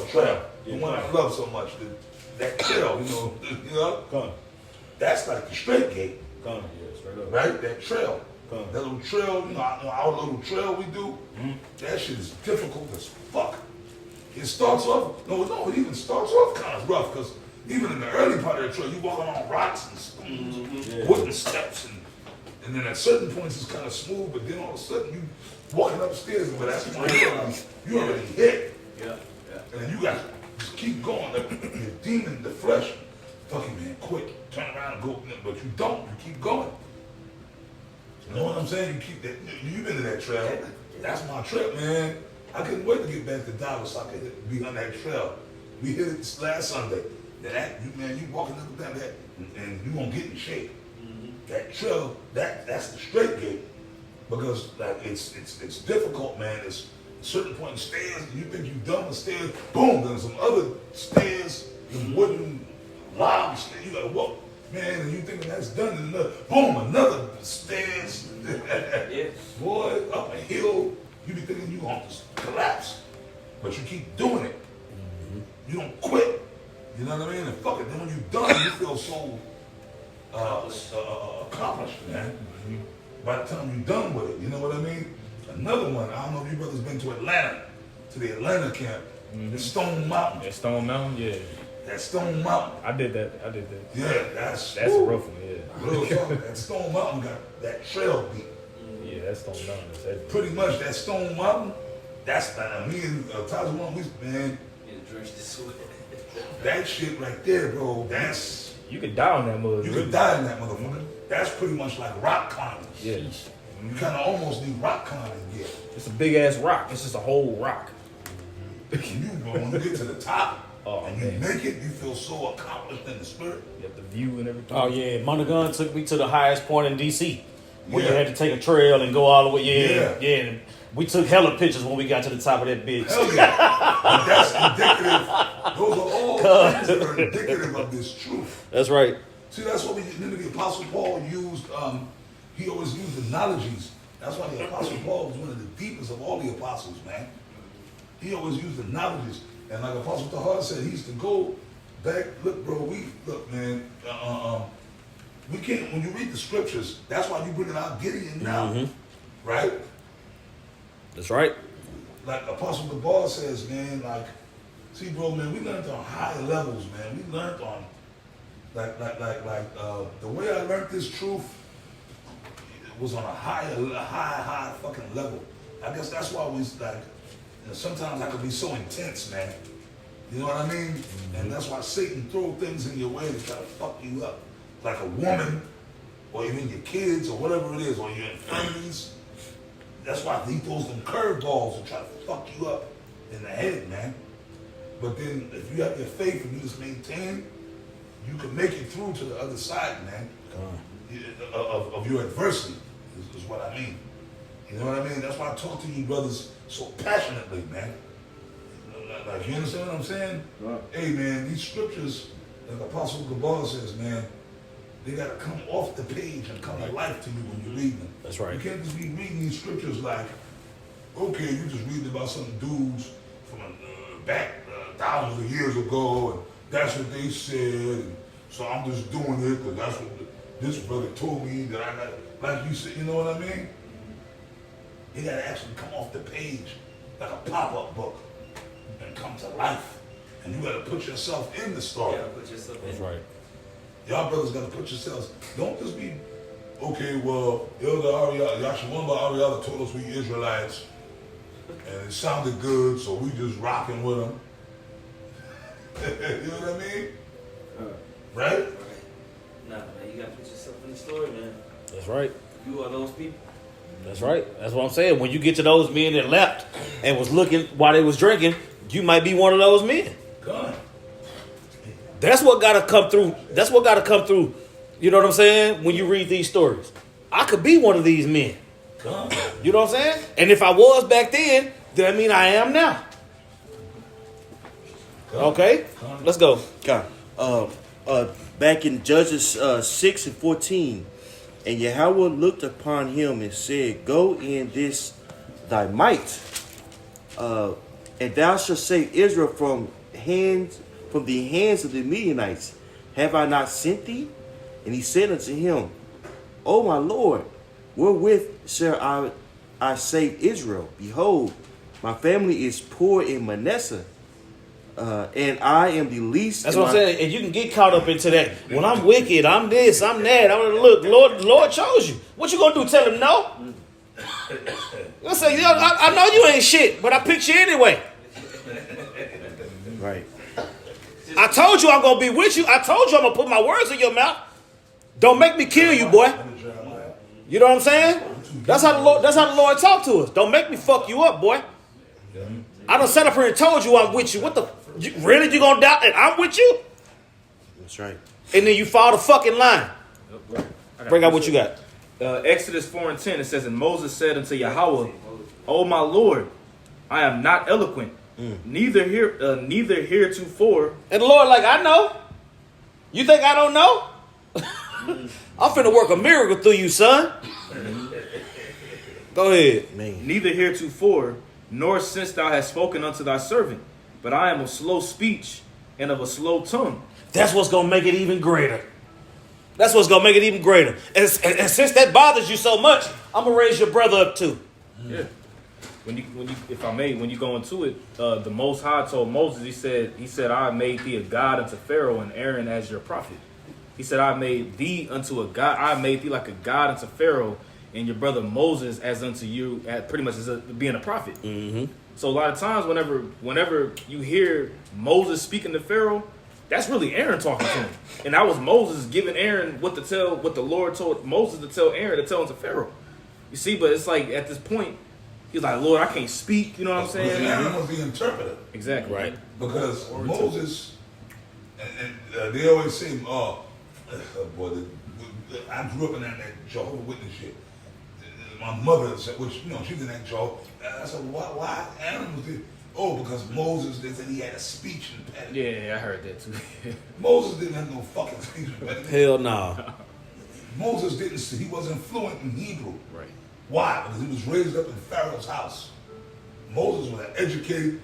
the one I love so much, that trail, you know, that's like the straight gate, right? That trail, that little trail, you know, our little trail we do, that shit is difficult as fuck. It starts off, it even starts off kind of rough, because even in the early part of the trail, you walking on rocks and stones, wooden steps, and then at certain points it's kind of smooth, but then all of a sudden you walking upstairs, but that's when you already hit. Yeah. And then you got to just keep going. The demon, the flesh, fucking man, quit, turn around and go, but you don't. You keep going. You know what I'm saying? You keep that. You've been to that trail. That's my trip, man. I couldn't wait to get back to Dallas so I could be on that trail. We hit it this last Sunday. You walking up and down that, and you gonna get in shape. That trail, that's the straight gate, because like it's difficult, man. It's a certain point in stairs, and you think you've done the stairs, boom, there's some other stairs, the wooden lobby stairs, you gotta walk, man, and you thinking that's done, and boom, another stairs. Boy, up a hill, you be thinking you gonna just collapse, but you keep doing it. You don't quit. You know what I mean? And fuck it, then when you're done, you feel so accomplished, man. By the time you're done with it, you know what I mean? Another one, I don't know if you brothers been to Atlanta, to the Atlanta camp, the Stone Mountain. That Stone Mountain, yeah. That Stone Mountain. I did that. Yeah, that's a rough one, yeah. Real talk, that Stone Mountain got that trail beat. Yeah, that Stone Mountain is heavy. Pretty much that Stone Mountain, that's me and Tajuan, man. That shit right there, bro, that's... You could die on that motherfucker. You could die in that motherfucker. That's pretty much like rock climbing. Yeah. You kind of almost need rock climbing gear. It's a big ass rock. It's just a whole rock. When you get to the top and you man. make it, you feel so accomplished in the spirit. You have the view and everything. Oh yeah, Monaghan took me to the highest point in DC, where you Yeah. had to take a trail and go all the way. Yeah. Yeah. And we took hella pictures when we got to the top of that bitch. Hell yeah. But that's indicative. Those are all things that are indicative of this truth. That's right. See, that's what the Apostle Paul used. He always used analogies. That's why the Apostle Paul was one of the deepest of all the apostles, man. He always used analogies. And like Apostle Tahar said, he used to go back. Look, bro, man. We can't, when you read the scriptures, that's why you bringing out Gideon now, right? That's right. Like Apostle Tahar says, man, like, see, bro, man, we learned on higher levels, man. We learned on, the way I learned this truth was on a high fucking level. I guess that's why we like, sometimes I could be so intense, man. You know what I mean? And that's why Satan throw things in your way to try to fuck you up. Like a woman, or even your kids, or whatever it is, or your infirmities. That's why he throws them curveballs to try to fuck you up in the head, man. But then if you have your faith and you just maintain, you can make it through to the other side, man. Of your adversity, is what I mean. You know what I mean? That's why I talk to you brothers so passionately, man. Like, you understand what I'm saying? Right. Hey, man, these scriptures, like Apostle Gabal says, man, they got to come off the page and come to life to you when you read them. That's right. You can't just be reading these scriptures like, okay, you just reading about some dudes from back thousands of years ago, and that's what they said, and so I'm just doing it because that's what this brother told me that I got. Like you said, you know what I mean? It got to actually come off the page like a pop-up book and come to life. And you got to put yourself in the story. Yeah, put yourself in. That's right. Y'all brothers got to put yourselves. Don't just be, okay, well, Elder Ariella, Yashawamba Ariella told us we Israelites, and it sounded good, so we just rocking with them. You know what I mean? Right? Nah, man, you gotta put yourself in the story, man. That's right. You are those people. That's right. That's what I'm saying. When you get to those men that left and was looking while they was drinking, you might be one of those men. God. That's what got to come through. That's what got to come through. You know what I'm saying? When you read these stories, I could be one of these men. God. You know what I'm saying? And if I was back then I mean I am now. Okay, let's go. God. Back in Judges 6:14, and Yahweh looked upon him and said, "Go in this thy might, and thou shalt save Israel from the hands of the Midianites. Have I not sent thee?" And he said unto him, "O my Lord, wherewith shall I save Israel? Behold, my family is poor in Manasseh, and I am the least." That's what I'm saying. And you can get caught up into that. Well, I'm wicked. I'm this. I'm that. I'm gonna look. The Lord chose you. What you gonna do? Tell him no? Let's say, I know you ain't shit, but I picked you anyway. Right. I told you I'm gonna be with you. I told you I'm gonna put my words in your mouth. Don't make me kill you, boy. You know what I'm saying? That's how the Lord talk to us. Don't make me fuck you up, boy. I done sat up here and told you I'm with you. What the? Really? You gonna doubt that I'm with you? That's right. And then you fall the fucking line. Bring out what you got. Exodus 4:10, it says, "And Moses said unto Yahweh, O my Lord, I am not eloquent, neither heretofore." And the Lord like, I know. You think I don't know? I'm finna work a miracle through you, son. Go ahead. Man. "Neither heretofore, nor since thou hast spoken unto thy servant, but I am of slow speech and of a slow tongue." That's what's gonna make it even greater. That's what's gonna make it even greater. And since that bothers you so much, I'm gonna raise your brother up too. Yeah. When you, if I may, when you go into it, the Most High told Moses, he said, "I made thee a god unto Pharaoh and Aaron as your prophet." He said, "I made thee unto a god. I made thee like a god unto Pharaoh, and your brother Moses as unto you, pretty much as being a prophet." Mm-hmm. So a lot of times, whenever you hear Moses speaking to Pharaoh, that's really Aaron talking to him, and that was Moses giving Aaron what the Lord told Moses to tell Aaron to tell him to Pharaoh. You see, but it's like at this point, he's like, Lord, I can't speak. You know what I'm saying? Aaron was the interpreter. Exactly. Right. Because Moses, and they always say, boy, I grew up in that Jehovah's Witness shit. My mother said, which, she's in that Jehovah. I said, why Aaron was there? Oh, because Moses, they said he had a speech impediment. Yeah, I heard that too. Moses didn't have no fucking speech impediment. Hell no. Moses he wasn't fluent in Hebrew. Right. Why? Because he was raised up in Pharaoh's house. Moses was an educated,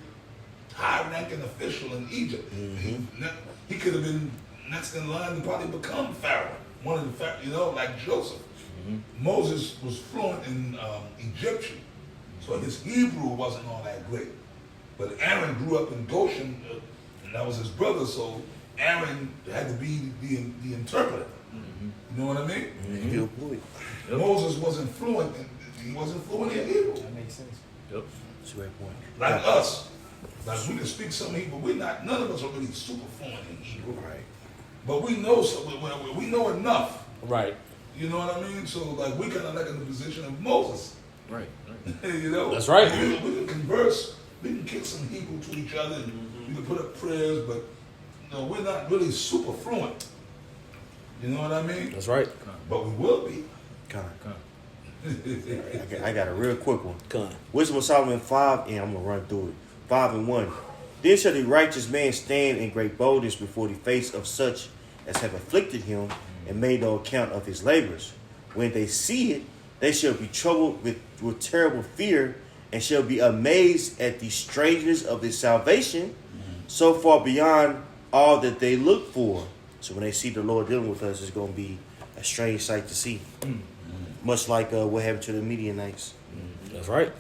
high-ranking official in Egypt. Mm-hmm. He could have been next in line to probably become Pharaoh. One of the Pharaoh, like Joseph. Mm-hmm. Moses was fluent in Egyptian, so his Hebrew wasn't all that great. But Aaron grew up in Goshen, and that was his brother, so Aaron had to be the interpreter. Mm-hmm. You know what I mean? Mm-hmm. Moses wasn't fluent. He wasn't fluent in Hebrew. That makes sense. Yep. That's a great point. Like us, like we can speak some Hebrew. None of us are really super fluent in Hebrew. Right. But we know we know enough. Right. You know what I mean? So like we kind of like in the position of Moses. Right. That's right. We can converse. We can kick some Hebrew to each other, and we can put up prayers, but we're not really super fluent. You know what I mean? That's right. But we will be. I got a real quick one. Come. Wisdom of Solomon 5, and I'm going to run through it. 5 and 1. Then shall the righteous man stand in great boldness before the face of such as have afflicted him and made no account of his labors. When they see it, they shall be troubled with terrible fear and shall be amazed at the strangeness of his salvation, so far beyond all that they look for. So when they see the Lord dealing with us, it's going to be a strange sight to see. Much like what happened to the Midianites. That's right.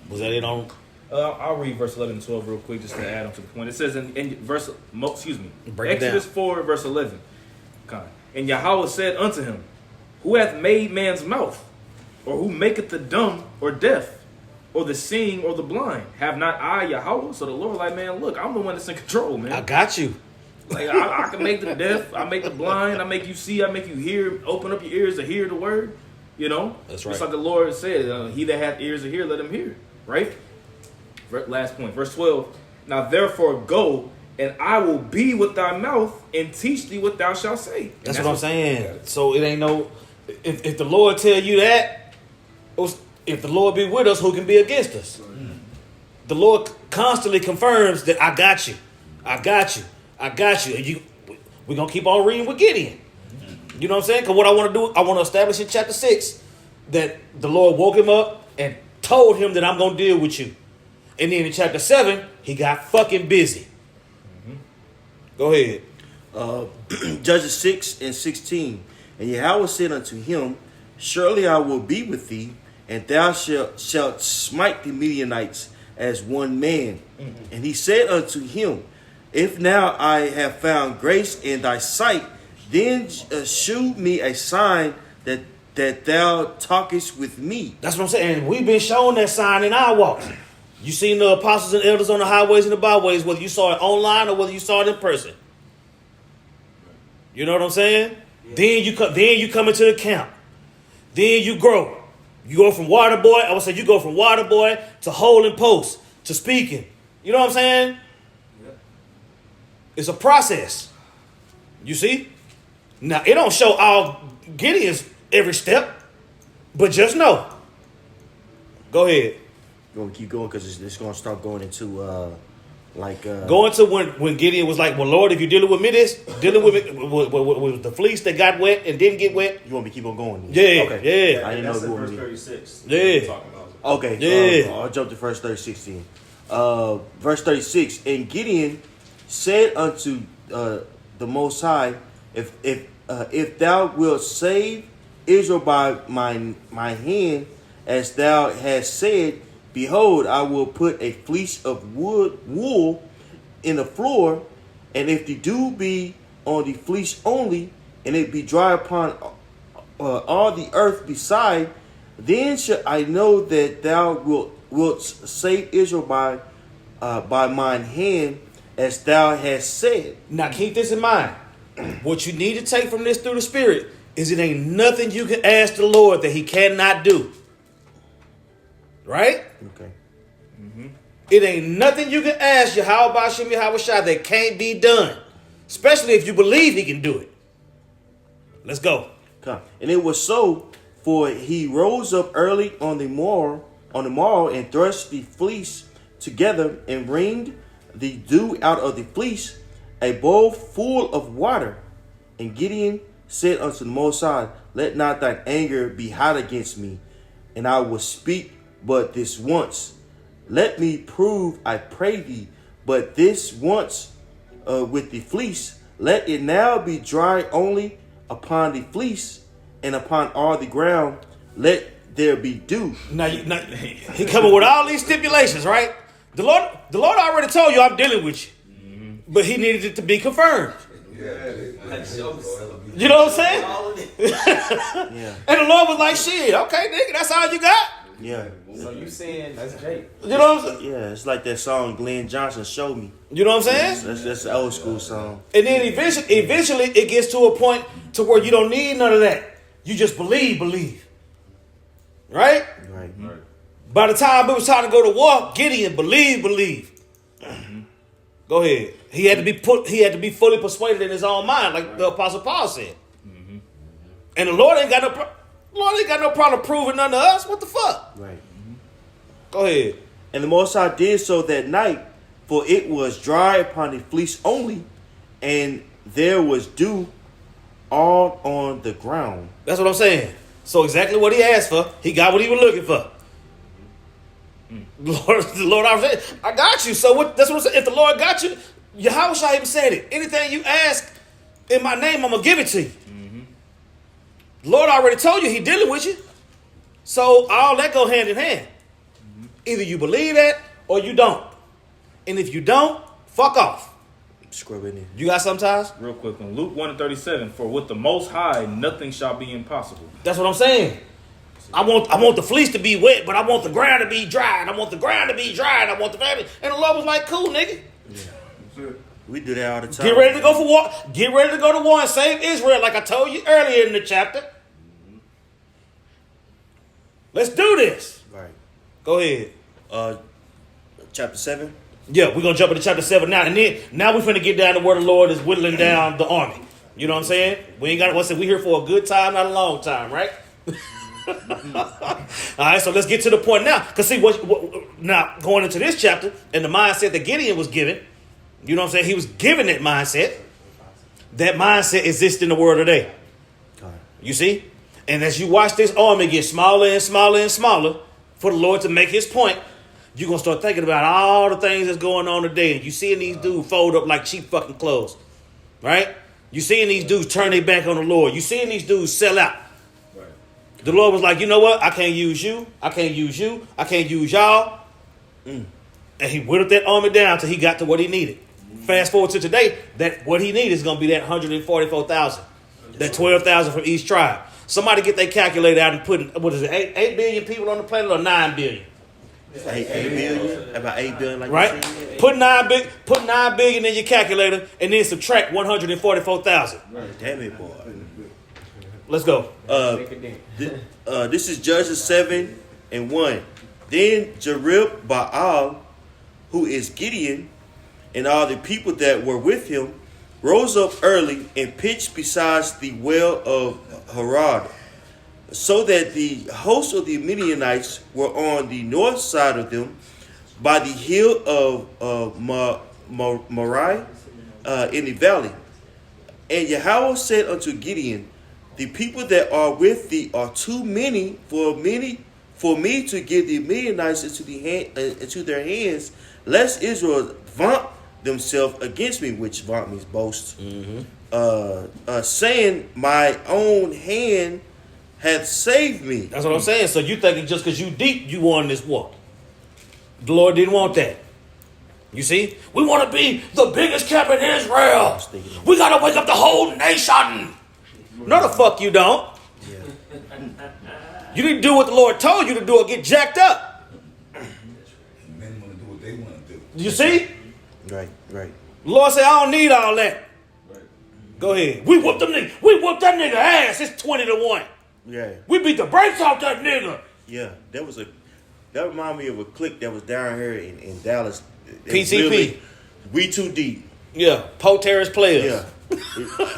Was that it on? I'll read verse 11 and 12 real quick just to add on to the point. It says in verse, Break it Exodus down. 4 verse 11. And Yahweh said unto him, Who hath made man's mouth? Or who maketh the dumb or deaf? Or the seeing or the blind? Have not I Yahweh? So the Lord like, man, look, I'm the one that's in control, man. I got you. Like I can make the deaf, I make the blind, I make you see, I make you hear, open up your ears to hear the word. You know? That's right. Just like the Lord said, he that hath ears to hear, let him hear. Right? Last point, verse 12. Now therefore go, and I will be with thy mouth and teach thee what thou shalt say. That's what I'm saying. So it ain't no. If the Lord tell you that, if the Lord be with us, who can be against us? The Lord constantly confirms that I got you, I got you, I got you. And we're gonna keep on reading with Gideon. You know what I'm saying? Because what I want to do, I want to establish in chapter 6 that the Lord woke him up and told him that I'm gonna deal with you. And then in chapter 7, he got fucking busy. Go ahead. Judges 6 and 16. And Yahweh said unto him, Surely I will be with thee, and thou shalt smite the Midianites as one man. And he said unto him, If now I have found grace in thy sight, then shew me a sign that thou talkest with me. That's what I'm saying. We've been shown that sign in our walk. You seen the apostles and elders on the highways and the byways, whether you saw it online or whether you saw it in person. You know what I'm saying? Yeah. Then you come into the camp. Then you grow. You go from water boy. I would say you go from water boy to holding post to speaking. You know what I'm saying? Yeah. It's a process. You see? Now it don't show all Gideon's every step, but just know. Go ahead. We're going to keep going because it's going to start going into going to when Gideon was like, well, Lord, if you're dealing with me dealing with me with the fleece that got wet and didn't get wet. You want me to keep on going? Yeah, okay. Yeah. I didn't know that's you verse wanted me. 36. Yeah. Okay. Yeah. I'll jump to verse 36 then. Verse 36. And Gideon said unto the Most High, if thou wilt save Israel by my hand, as thou hast said, behold, I will put a fleece of wool in the floor, and if the dew be on the fleece only, and it be dry upon all the earth beside, then shall I know that thou wilt save Israel by mine hand, as thou hast said. Now keep this in mind. What you need to take from this through the Spirit is it ain't nothing you can ask the Lord that he cannot do. Right? Okay. It ain't nothing you can ask Yahweh Bashim Yahweh Shai that can't be done. Especially if you believe he can do it. Let's go. Come. And it was so, for he rose up early on the morrow, and thrust the fleece together, and wringed the dew out of the fleece, a bowl full of water. And Gideon said unto the Most High, let not thine anger be hot against me, and I will speak but this once. Let me prove, I pray thee, but this once with the fleece. Let it now be dry only upon the fleece, and upon all the ground let there be dew. Now he coming with all these stipulations, right? The Lord already told you I'm dealing with you. But he needed it to be confirmed. You know what I'm saying? Yeah. And the Lord was like, shit, okay, nigga, that's all you got? Yeah. So you saying that's Jake? You know what I'm saying? Yeah, it's like that song Glenn Johnson, Show Me. You know what I'm saying? That's an old school song. And then eventually it gets to a point to where you don't need none of that. You just believe. Right? Right. By the time it was time to go to war, Gideon believe. Go ahead. He had to be fully persuaded in his own mind, like the Apostle Paul said. And the Lord ain't got no problem proving none to us. What the fuck? Right. Go ahead. And the Most High did so that night, for it was dry upon the fleece only, and there was dew all on the ground. That's what I'm saying. So exactly what he asked for, he got what he was looking for. The Lord, I got you. So what? That's what I'm saying. If the Lord got you, Yahweh Shai even said it. Anything you ask in my name, I'm gonna give it to you. The Lord already told you he dealing with you. So all that go hand in hand. Either you believe that or you don't. And if you don't, fuck off. Scrub it in. You got sometimes? Real quick, in Luke 1:37, for with the Most High nothing shall be impossible. That's what I'm saying. I want the fleece to be wet, but I want the ground to be dry, and I want the ground to be dry, and I want the family. And the Lord was like, cool, nigga. Yeah. We do that all the time. Get ready to go for war. Get ready to go to war and save Israel, like I told you earlier in the chapter. Let's do this. Right. Go ahead. Chapter 7. Yeah, we're gonna jump into chapter 7 now, and then now we're finna get down to where the Lord is whittling down the army. You know what I'm saying? We ain't got. We here for a good time, not a long time, right? All right, so let's get to the point now. Because see, what now going into this chapter and the mindset that Gideon was given, you know what I'm saying? He was given that mindset. That mindset exists in the world today. You see? And as you watch this army get smaller and smaller and smaller for the Lord to make his point, you're going to start thinking about all the things that's going on today. And you seeing these dudes fold up like cheap fucking clothes. Right? You seeing these dudes turn their back on the Lord. You seeing these dudes sell out. The Lord was like, you know what? I can't use you. I can't use you. I can't use y'all. And he whittled that army down till he got to what he needed. Fast forward to today, that what he needed is going to be that 144,000. That 12,000 from each tribe. Somebody get their calculator out and put, what is it, 8 billion people on the planet or 9 billion? 8 billion? About 8 billion, like right? Put 9 billion in your calculator and then subtract 144,000. Damn it, boy. Let's go. This is Judges 7:1. Then Jerub Baal, who is Gideon, and all the people that were with him, rose up early and pitched beside the well of Harod, so that the host of the Midianites were on the north side of them, by the hill of Moriah in the valley. And Yahweh said unto Gideon, the people that are with thee are too many for me to give the Midianites into their hands, lest Israel vaunt themselves against me, which vaunt means boast, saying, my own hand hath saved me. That's what I'm saying. So you thinking just because you deep, you won this war. The Lord didn't want that. You see? We want to be the biggest camp in Israel. We got to wake up the whole nation. No, the fuck you don't. Yeah. You need to do what the Lord told you to do or get jacked up. Men want to do what they want to do. You see? Right. The Lord said, I don't need all that. Right. Go ahead. We whooped that nigga ass. It's 20-1. Yeah. We beat the brakes off that nigga. Yeah. That was a That reminded me of a clique that was down here in Dallas. It was PTP. literally, We Too Deep. Yeah, Poe-Terrorist players. Yeah.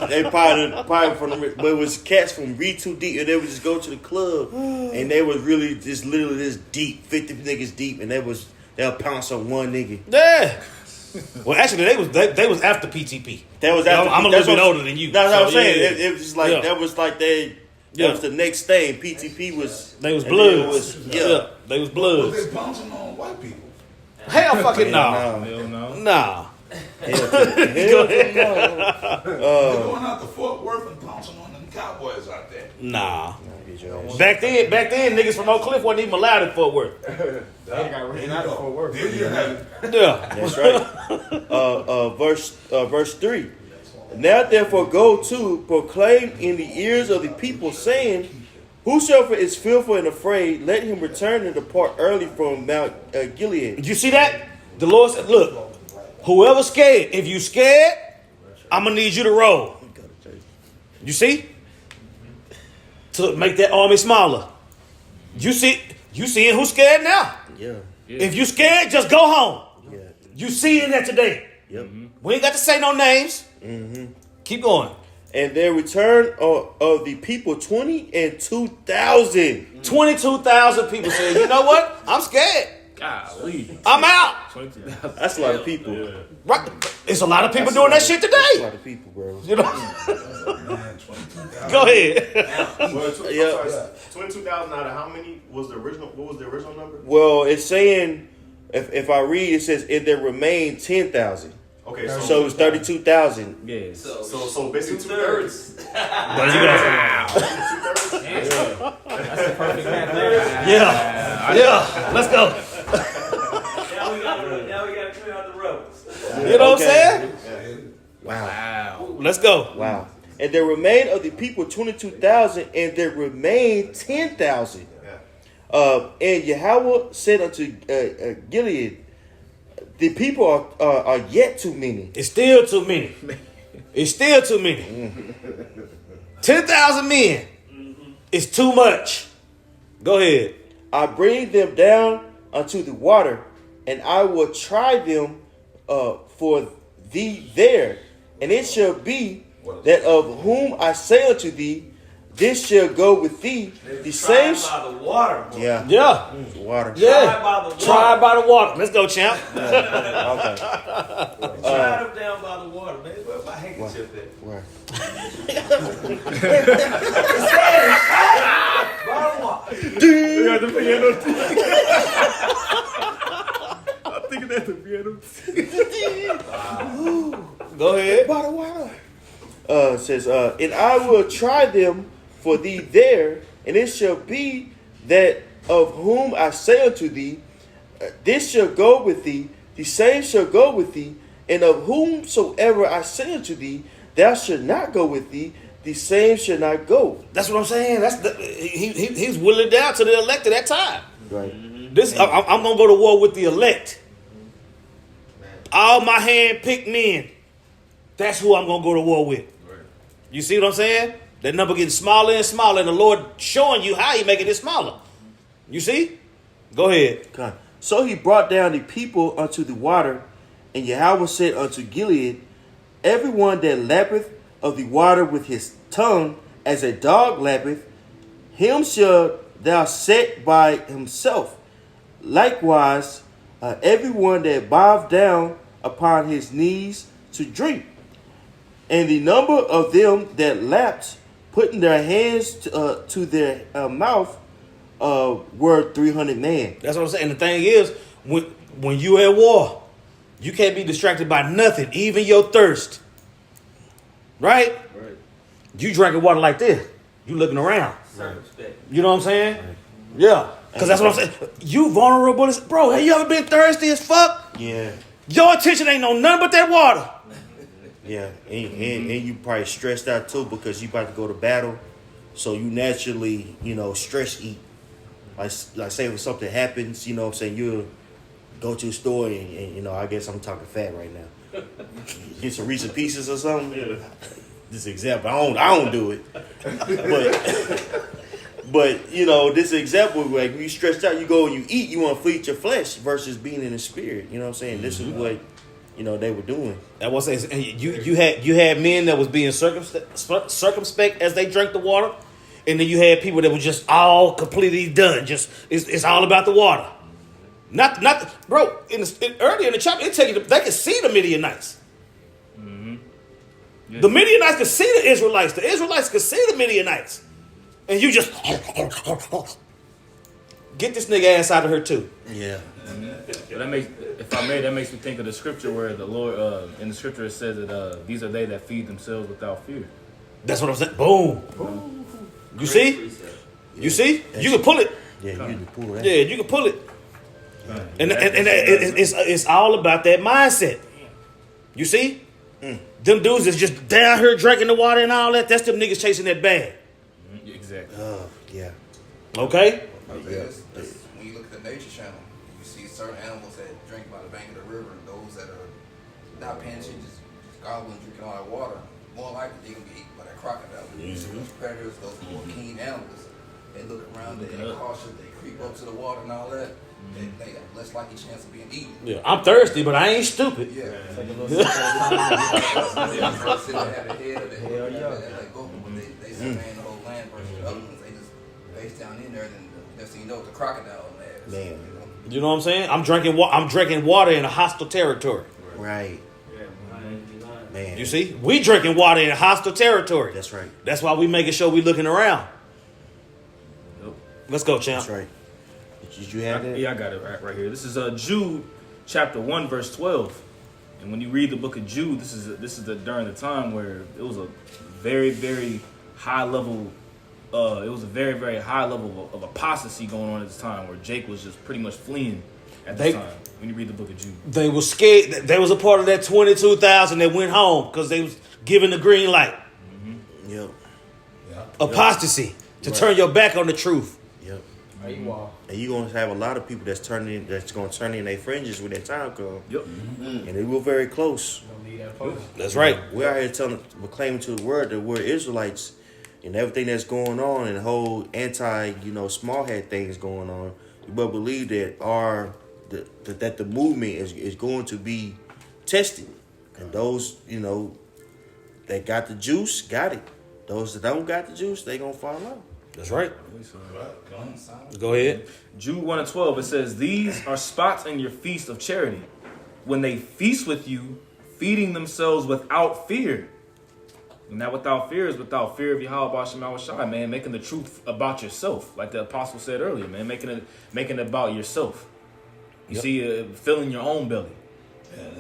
They probably from the, but it was cats from Read Too Deep, and they would just go to the club, and they was really just literally this deep, 50 niggas deep, and they'll pounce on one nigga. Yeah. Well, actually, they was after PTP. That was after. I'm a little bit older than you. That's what I'm so, saying. yeah. It was just like Yeah. that was like that was the next thing. PTP was They was and then it bloods. was- Yeah, they was But bloods. they bouncing on white people. Hell fucking no. Hell no. Nah. Hell to the no. They're going out to Fort Worth and pouncing on them cowboys out there. Nah. Back then, niggas from Oak Cliff wasn't even allowed in Fort Worth. They got written out of Fort Worth. There you have it. Yeah. That's right. Verse 3. Now therefore go to proclaim in the ears of the people, saying, whosoever is fearful and afraid, let him return and depart early from Mount Gilead. Did you see that? The Lord said, look, whoever's scared, if you scared, I'm going to need you to roll. You see? To make that army smaller. You seeing who's scared now? Yeah. If you scared, just go home. Yeah. You seeing that today. Yep. We ain't got to say no names. Keep going. And there returned of the people 22,000. 22,000 people said, you know what? I'm scared. Golly. I'm out. 22,000. That's a lot of people. Right? It's a lot of people doing that shit That's a today. lot of people, bro. You know? Man, 22,000. Go ahead. Yeah. 22,000 out of how many was the original? What was the original number? Well, it's saying, if I read, it says, and there remained 10,000. Okay, So it's 32,000. Yeah. so basically 2/3. There you go. That's the perfect math there. Yeah. Let's go. Now we got to clear out the rebels. You know what I'm saying? Wow. Let's go. Wow. And there remained of the people 22,000, and there remained 10,000. And Yahweh said unto Gideon, the people are yet too many. It's still too many. It's still too many. 10,000 men is too much. Go ahead. I bring them down unto the water, and I will try them for thee there. And it shall be that of whom I say unto thee, this shall go with thee. The same. By the water. Boy. Yeah. Yeah. Water. Yeah. By the water. Try by the water. Let's go, champ. Okay. Try them down by the water, man. Where my handkerchief at? Where? By the water. You got the piano. I'm thinking that's the piano. Go ahead. By the water. Says, and I will try them for thee there, and it shall be that of whom I say unto thee, this shall go with thee, the same shall go with thee, and of whomsoever I say unto thee, thou shalt not go with thee, the same shall not go. That's what I'm saying. He's willing down to the elect at that time. Right. I'm gonna go to war with the elect. All my hand-picked men. That's who I'm gonna go to war with. You see what I'm saying? That number getting smaller and smaller, and the Lord showing you how He making it smaller. You see? Go ahead. Okay. So he brought down the people unto the water, and Yahweh said unto Gilead, everyone that lappeth of the water with his tongue, as a dog lappeth, him shall thou set by himself. Likewise, everyone that boweth down upon his knees to drink. And the number of them that lapped, putting their hands to their mouth, were 300 men. That's what I'm saying. The thing is, when you at war, you can't be distracted by nothing, even your thirst. Right? You drinking water like this. You looking around. You know what I'm saying? Yeah. Because that's what I'm saying. You vulnerable as... Bro, have you ever been thirsty as fuck? Yeah. Your attention ain't on nothing but that water. Yeah, and you probably stressed out too because you about to go to battle, so you naturally, stress eat. Like say if something happens, what I'm saying, you'll go to a store and I guess I'm talking fat right now. Get some Reese's Pieces or something. Yeah. This example, I don't do it, but But you know, this example, like when you stretched out, you go and you eat, you want to feed your flesh versus being in the spirit. You know what I'm saying? This is what they were doing. That was saying, and you had men that was being circumspect as they drank the water, and then you had people that were just all completely done. Just it's all about the water. Not bro. Earlier in the chapter, it tell you they could see the Midianites. Yeah. The Midianites could see the Israelites. The Israelites could see the Midianites. And you just get this nigga ass out of her too. Yeah. Well, that makes me think of the scripture where the Lord in the scripture it says that these are they that feed themselves without fear. That's what I'm saying. Boom. You see? You see? You can pull it. Yeah, you can pull that. Yeah, you can pull it. And it's all about that mindset. You see? Them dudes is just down here drinking the water and all that. That's them niggas chasing that bag. Exactly. Yeah. Okay? That's when you look at the nature channel, you see certain animals that drink by the bank of the river, and those that are not paying attention, just gobbling, drinking all that water, more likely they're gonna be eaten by that crocodile. When you see those predators, those more keen animals, they look around, they're cautious, they creep up to the water and all that. They have less likely chance of being eaten. Yeah, I'm thirsty, but I ain't stupid. Yeah. Take a little sip at a time. They have the head of the hill, they go, but they surveying the whole land versus the other ones. They just base down in there, and next thing you know, the crocodile on there. Damn. You know what I'm saying? I'm drinking water in a hostile territory. Right. Man. You see? We drinking water in a hostile territory. That's right. That's why we making sure we looking around. Nope. Let's go, champ. That's right. Did you have that? Yeah, I got it right here. This is Jude chapter 1 verse 12. And when you read the book of Jude, this is during the time where it was a very, very high level very, very high level of apostasy going on at this time, where Jake was just pretty much fleeing at this time. When you read the book of Jude, they were scared. They was a part of that 22,000 that went home because they was given the green light. Yep. Apostasy to turn your back on the truth. Yep. And you're gonna have a lot of people that's gonna turn in their fringes when that time comes. Yep. And they were very close. That's right. We're out here proclaiming to the word that we're Israelites, and everything that's going on, and the whole small head things going on. You better believe that that the movement is going to be tested, and those that got the juice got it. Those that don't got the juice, they gonna fall out. That's right. Go ahead. Jude 1 and 12, it says, "These are spots in your feast of charity, when they feast with you, feeding themselves without fear." And that without fear is without fear of Yahweh B'Shem Awashai, man, making the truth about yourself, like the apostle said earlier, man, making it about yourself. You see, filling your own belly. And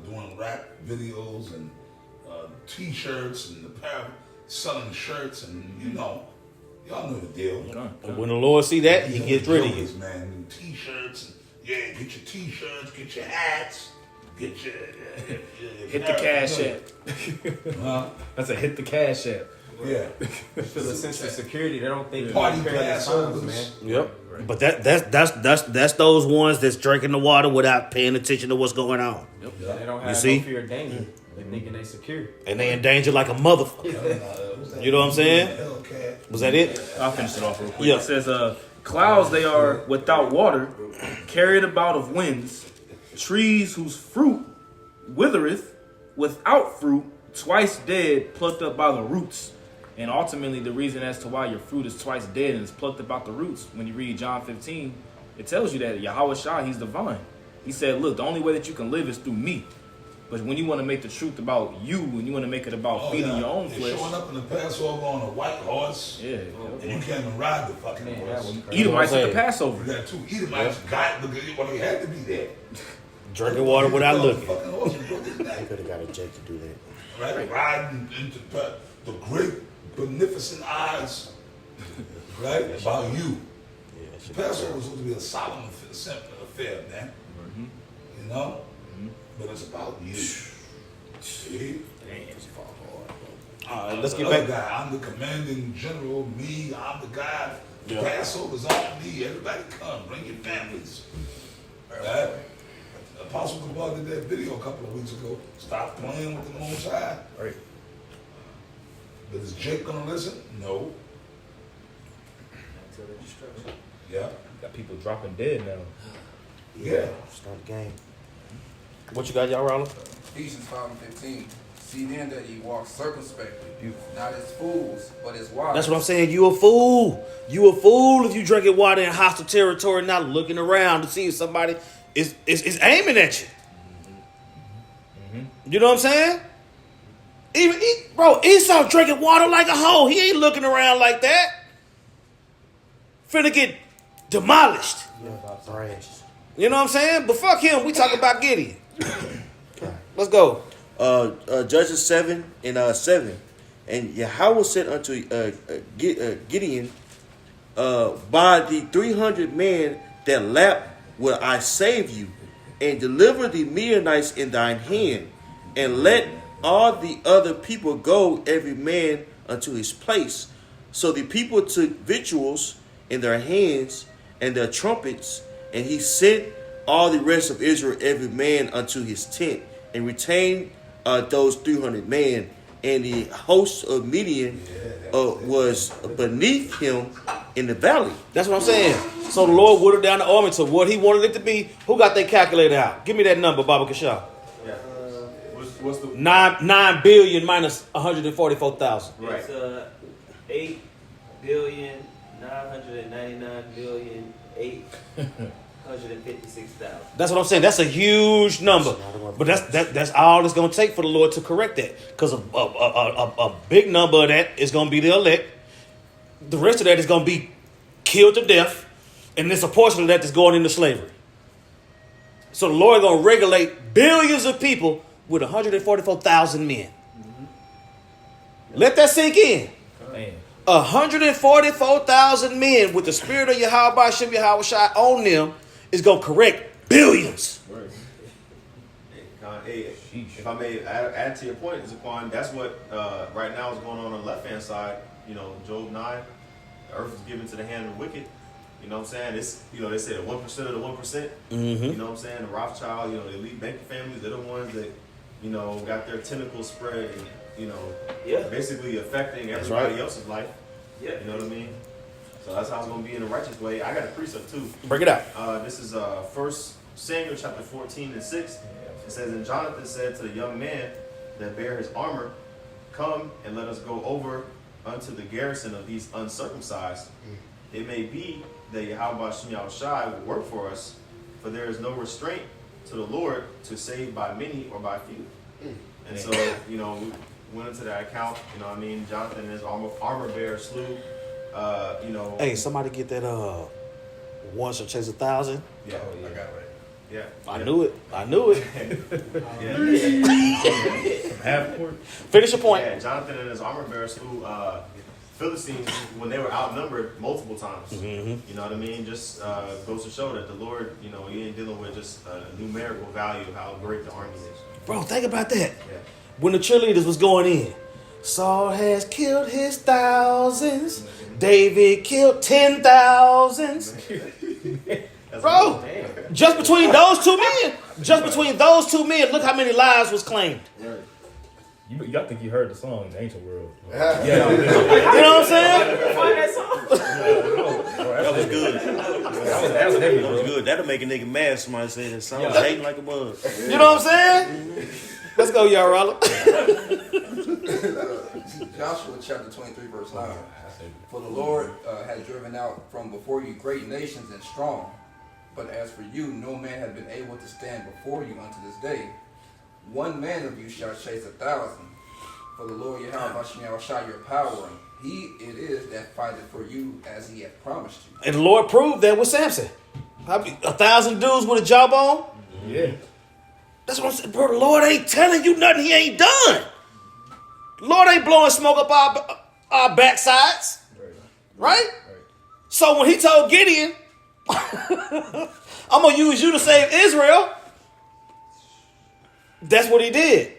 doing rap videos and T-shirts and selling shirts, and y'all know the deal. And when the Lord see that, He gets rid of you. Man, T-shirts, get your T-shirts, get your hats, get your hit the cash app. That's a hit the cash app. Yeah. For the sense of security, they don't think Party pass passovers, man. Yep. But that's those ones that's drinking the water without paying attention to what's going on. Yep. They don't have see? no fear of danger. They thinking they secure. And they in danger like a motherfucker. You know what I'm saying? Was that it? I'll finish it off real quick. Yeah. It says, "Clouds they are without water, carried about of winds, trees whose fruit withereth, without fruit, twice dead, plucked up by the roots." And ultimately, the reason as to why your fruit is twice dead and is plucked up by the roots, when you read John 15, it tells you that Yahweh Shai, He's the vine. He said, look, the only way that you can live is through me. But when you want to make the truth about you, and you want to make it about feeding your own flesh. Showing up in the Passover on a white horse. Yeah. And you can't even ride the fucking horse. Edomites at the Passover. You got two Edomites got look at it, well, they had to be there. Drinking water without looking. Fucking horse and broke his They neck. could have got a Jake to do that. Right? Riding into the great, beneficent eyes, right? About you. The Passover was supposed to be a solemn affair, man. You know? But it's about you. See? All right, let's get Other back. guy, I'm the commanding general. Me, I'm the guy. The Passover's on me. Everybody come. Bring your families. Right? Apostle Kabbalah did that video a couple of weeks ago. Stop playing with the Most High. Right. But is Jake gonna listen? No. Yeah. Got people dropping dead now. Yeah. Start the game. What you got, y'all, Roller? Ephesians 5:15. See then that ye walk circumspectly, not as fools, but as wise. That's what I'm saying. You a fool. You a fool if you drinking water in hostile territory, not looking around to see if somebody is aiming at you. You know what I'm saying? Bro, Esau drinking water like a hoe. He ain't looking around like that. Finna get demolished. You know what I'm saying? But fuck him. We talk about Gideon. Let's go. Judges 7 and 7. And Yahweh said unto Gideon, by the 300 men that lapped will I save you, and deliver the Midianites in thine hand, and let all the other people go, every man unto his place. So the people took victuals in their hands and their trumpets, and he sent all the rest of Israel, every man unto his tent, and retained those 300 men. And the host of Midian was beneath him in the valley. That's what I'm saying. So the Lord whittled down the army to what he wanted it to be. Who got their calculator out? Give me that number, Baba Kashaw. Yeah. What's the 9 billion minus 144,000. right? It's 8,999,856,000. That's what I'm saying. That's a huge number. But that's all it's going to take for the Lord to correct that. Because a big number of that is going to be the elect. The rest of that is going to be killed to death. And there's a portion of that that's going into slavery. So the Lord is going to regulate billions of people with 144,000 men. Let that sink in. Man. 144,000 men with the spirit of Yahweh Shem Yahweh Shai on them is going to correct billions. Hey, if I may add to your point, Zaquan, that's what right now is going on the left-hand side. You know, Job 9, the earth is given to the hand of the wicked. You know what I'm saying? It's, you know, they say the 1% of the 1%. You know what I'm saying? The Rothschild, you know, the elite banking families, they're the ones that, you know, got their tentacles spread and, you know, basically affecting everybody else's life. Yeah. You know what I mean? So that's how it's going to be in a righteous way. I got a precept too. Break it out. This is 1 Samuel chapter 14 and 6. It says, and Jonathan said to the young man that bare his armor, come and let us go over unto the garrison of these uncircumcised. It may be that Yahweh Shem Yahweh Shai will work for us, for there is no restraint to the Lord to save by many or by few. And so, you know, we went into that account, you know what I mean? Jonathan and his armor bearer slew, you know. Hey, somebody get that one shall chase 1,000. Yeah. I got it right. Yeah. I knew it. Half court. Finish your point. Yeah, Jonathan and his armor bearer slew Philistines when they were outnumbered multiple times. You know what I mean? Just goes to show that the Lord, you know, he ain't dealing with just a numerical value of how great the army is. Bro, think about that. Yeah. When the cheerleaders was going in, Saul has killed his thousands. David killed 10,000s. Bro, just between those two men, look how many lives was claimed. Y'all think you heard the song in the ancient world? You know what I'm saying? That was good. That was heavy, That was bro. good. That'll make a nigga mad. Somebody say that song. Hating like a bug. You know what I'm saying? Let's go, y'all, Roller. Joshua chapter 23, verse 9. For the Lord had driven out from before you great nations and strong. But as for you, no man hath been able to stand before you unto this day. One man of you shall chase 1,000. For the Lord Yahweh shall show your power. And he it is that fighteth for you as he hath promised you. And the Lord proved that with Samson. 1,000 dudes with a jawbone. Yeah. That's what I'm saying, bro. The Lord ain't telling you nothing he ain't done. The Lord ain't blowing smoke up our backsides. Right? So when he told Gideon, I'm going to use you to save Israel, that's what he did.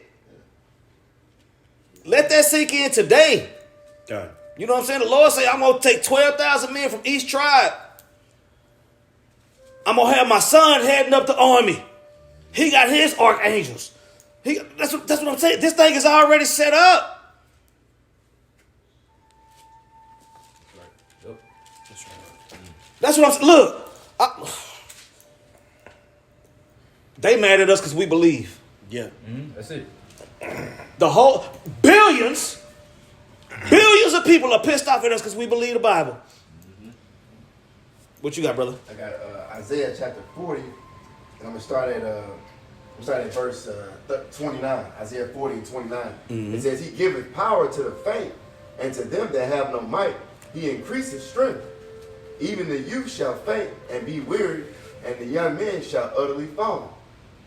Let that sink in today. You know what I'm saying? The Lord said, I'm going to take 12,000 men from each tribe. I'm going to have my son heading up the army. He got his archangels. That's what I'm saying. This thing is already set up. That's what I'm saying. Look, they mad at us because we believe. Yeah. That's it. The whole billions of people are pissed off at us because we believe the Bible. What you got, brother? I got Isaiah chapter 40, and I'm gonna start at verse 29. Isaiah 40 and 29. It says, "He giveth power to the faint, and to them that have no might, he increaseth strength. Even the youth shall faint and be weary, and the young men shall utterly fall.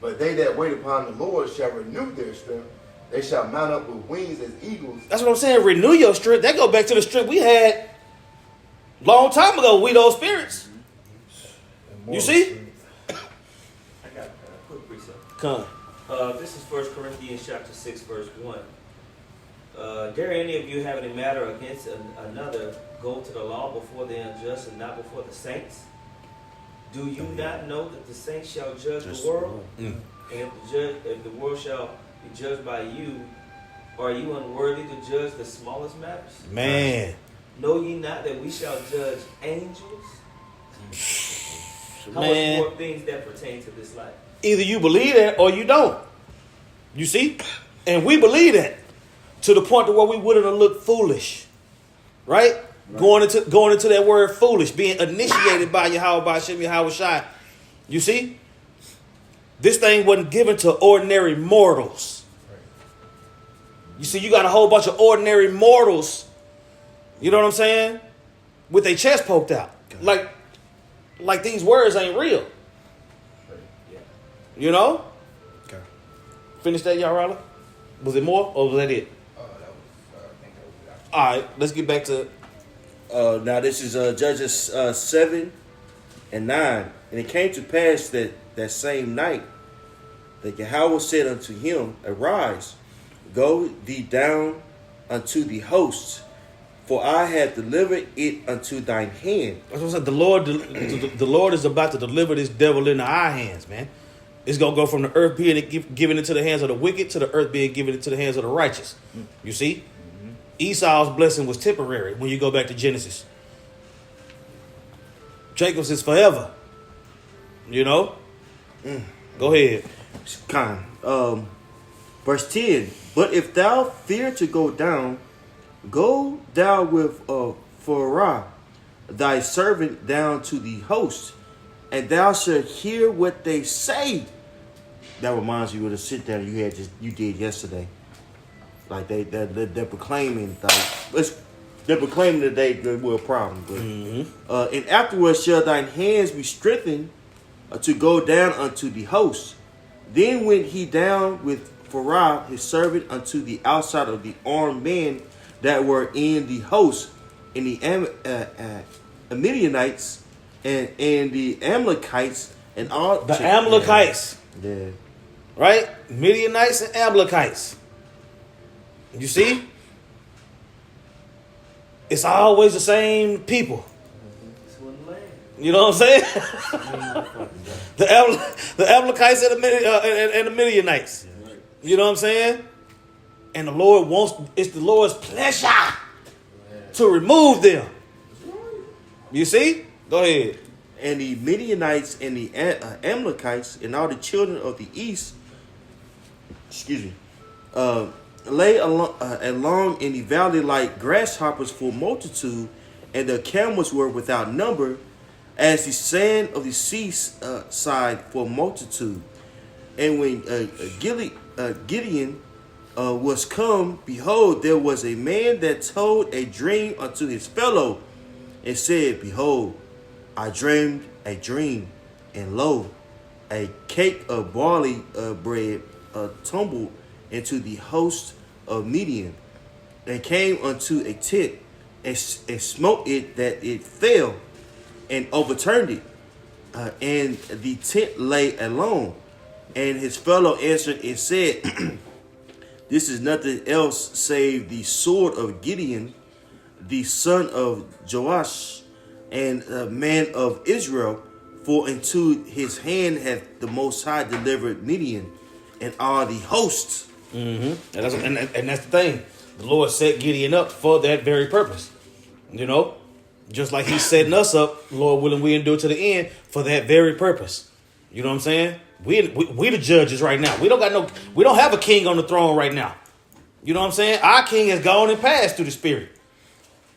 But they that wait upon the Lord shall renew their strength. They shall mount up with wings as eagles." That's what I'm saying. Renew your strength. That go back to the strength we had long time ago. We those spirits. You see? I got a quick precept. Come. This is 1 Corinthians chapter 6, verse 1. Dare any of you have any matter against another go to the law before the unjust and not before the saints? Do you not know that the saints shall judge the world? And if the world shall be judged by you, are you unworthy to judge the smallest matters? Man. Know ye not that we shall judge angels? How Man. much more things that pertain to this life? Either you believe that or you don't. You see? And we believe that to the point to where we wouldn't have looked foolish. Right? Going into that word foolish, being initiated by Yahweh Shem Yahweh Shai. You see? This thing wasn't given to ordinary mortals. You see, you got a whole bunch of ordinary mortals, you know what I'm saying? With their chest poked out. Like these words ain't real. You know? Okay. Finish that, y'all, Riley? Was it more or was that it? I think that was it. All right, let's get back to... Now this is Judges 7 and 9. And it came to pass that same night that Yahweh said unto him, Arise, go thee down unto the host, for I have delivered it unto thine hand. That's what I said. The Lord is about to deliver this devil into our hands, man. It's going to go from the earth being given into the hands of the wicked to the earth being given into the hands of the righteous. You see? Esau's blessing was temporary when you go back to Genesis. Jacob's is forever. You know? Go ahead. Verse 10. But if thou fear to go down, go thou with Pharaoh, thy servant, down to the host, and thou shalt hear what they say. That reminds you of the sit down you did yesterday. Like they're proclaiming, they're proclaiming that they were a problem. But, and afterwards shall thine hands be strengthened to go down unto the host. Then went he down with Pharaoh his servant unto the outside of the armed men that were in the host, and the Midianites and the Amalekites and all The Amalekites. Yeah. Right? Midianites and Amalekites. You see? It's always the same people. You know what I'm saying? the Amalekites and the Midianites. You know what I'm saying? And the Lord it's the Lord's pleasure to remove them. You see? Go ahead. And the Midianites and the Amalekites and all the children of the east, lay along in the valley like grasshoppers for multitude, and their camels were without number, as the sand of the seaside for multitude. And when Gideon was come, behold, there was a man that told a dream unto his fellow, and said, Behold, I dreamed a dream, and lo, a cake of barley bread tumbled into the host of Midian, and came unto a tent, and smote it that it fell, and overturned it, and the tent lay alone. And his fellow answered and said, This is nothing else save the sword of Gideon, the son of Joash, and a man of Israel, for into his hand hath the Most High delivered Midian and all the hosts. And that's the thing. The Lord set Gideon up for that very purpose. You know? Just like he's setting us up, Lord willing, we endure to the end for that very purpose. You know what I'm saying? We the judges right now. We don't have a king on the throne right now. You know what I'm saying? Our king has gone and passed through the spirit.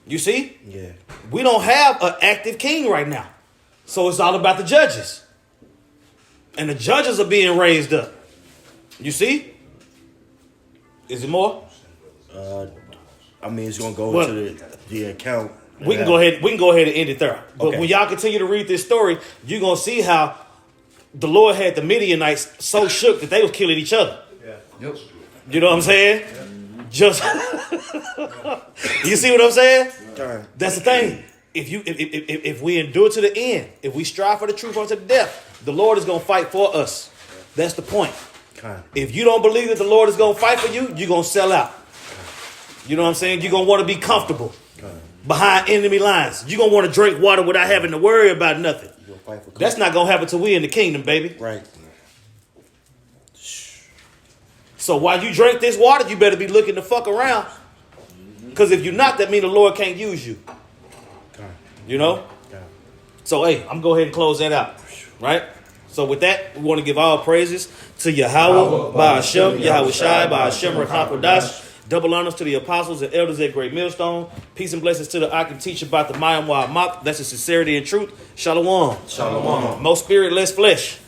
You see? Yeah. We don't have an active king right now. So it's all about the judges. And the judges are being raised up. You see? Is it more? I mean, it's gonna go Well, into the account. We can go ahead and end it there. But Okay. when y'all continue to read this story, you're gonna see how the Lord had the Midianites so shook that they was killing each other. Yep. You know what I'm saying? Just you see what I'm saying? That's the thing. If we endure to the end, if we strive for the truth unto the death, the Lord is gonna fight for us. That's the point. If you don't believe that the Lord is gonna fight for you, you're gonna sell out. You know what I'm saying? You're gonna want to be comfortable behind enemy lines. You're gonna want to drink water without having to worry about nothing. That's not gonna happen till we in the kingdom, baby. Right. So while you drink this water, you better be looking the fuck around. Because if you're not, that means the Lord can't use you. You know? So, hey, I'm going to go ahead and close that out. Right? So with that, we want to give all praises to Yahweh, Ba'ashem, Yahweh Shai, Ba'ashem, Rakakodash. Double honors to the apostles and elders at Great Millstone. Peace and blessings to the Akim teacher about the Mayam Wa'amak. That's the sincerity and truth. Shalom. Shalom. More spirit, less flesh.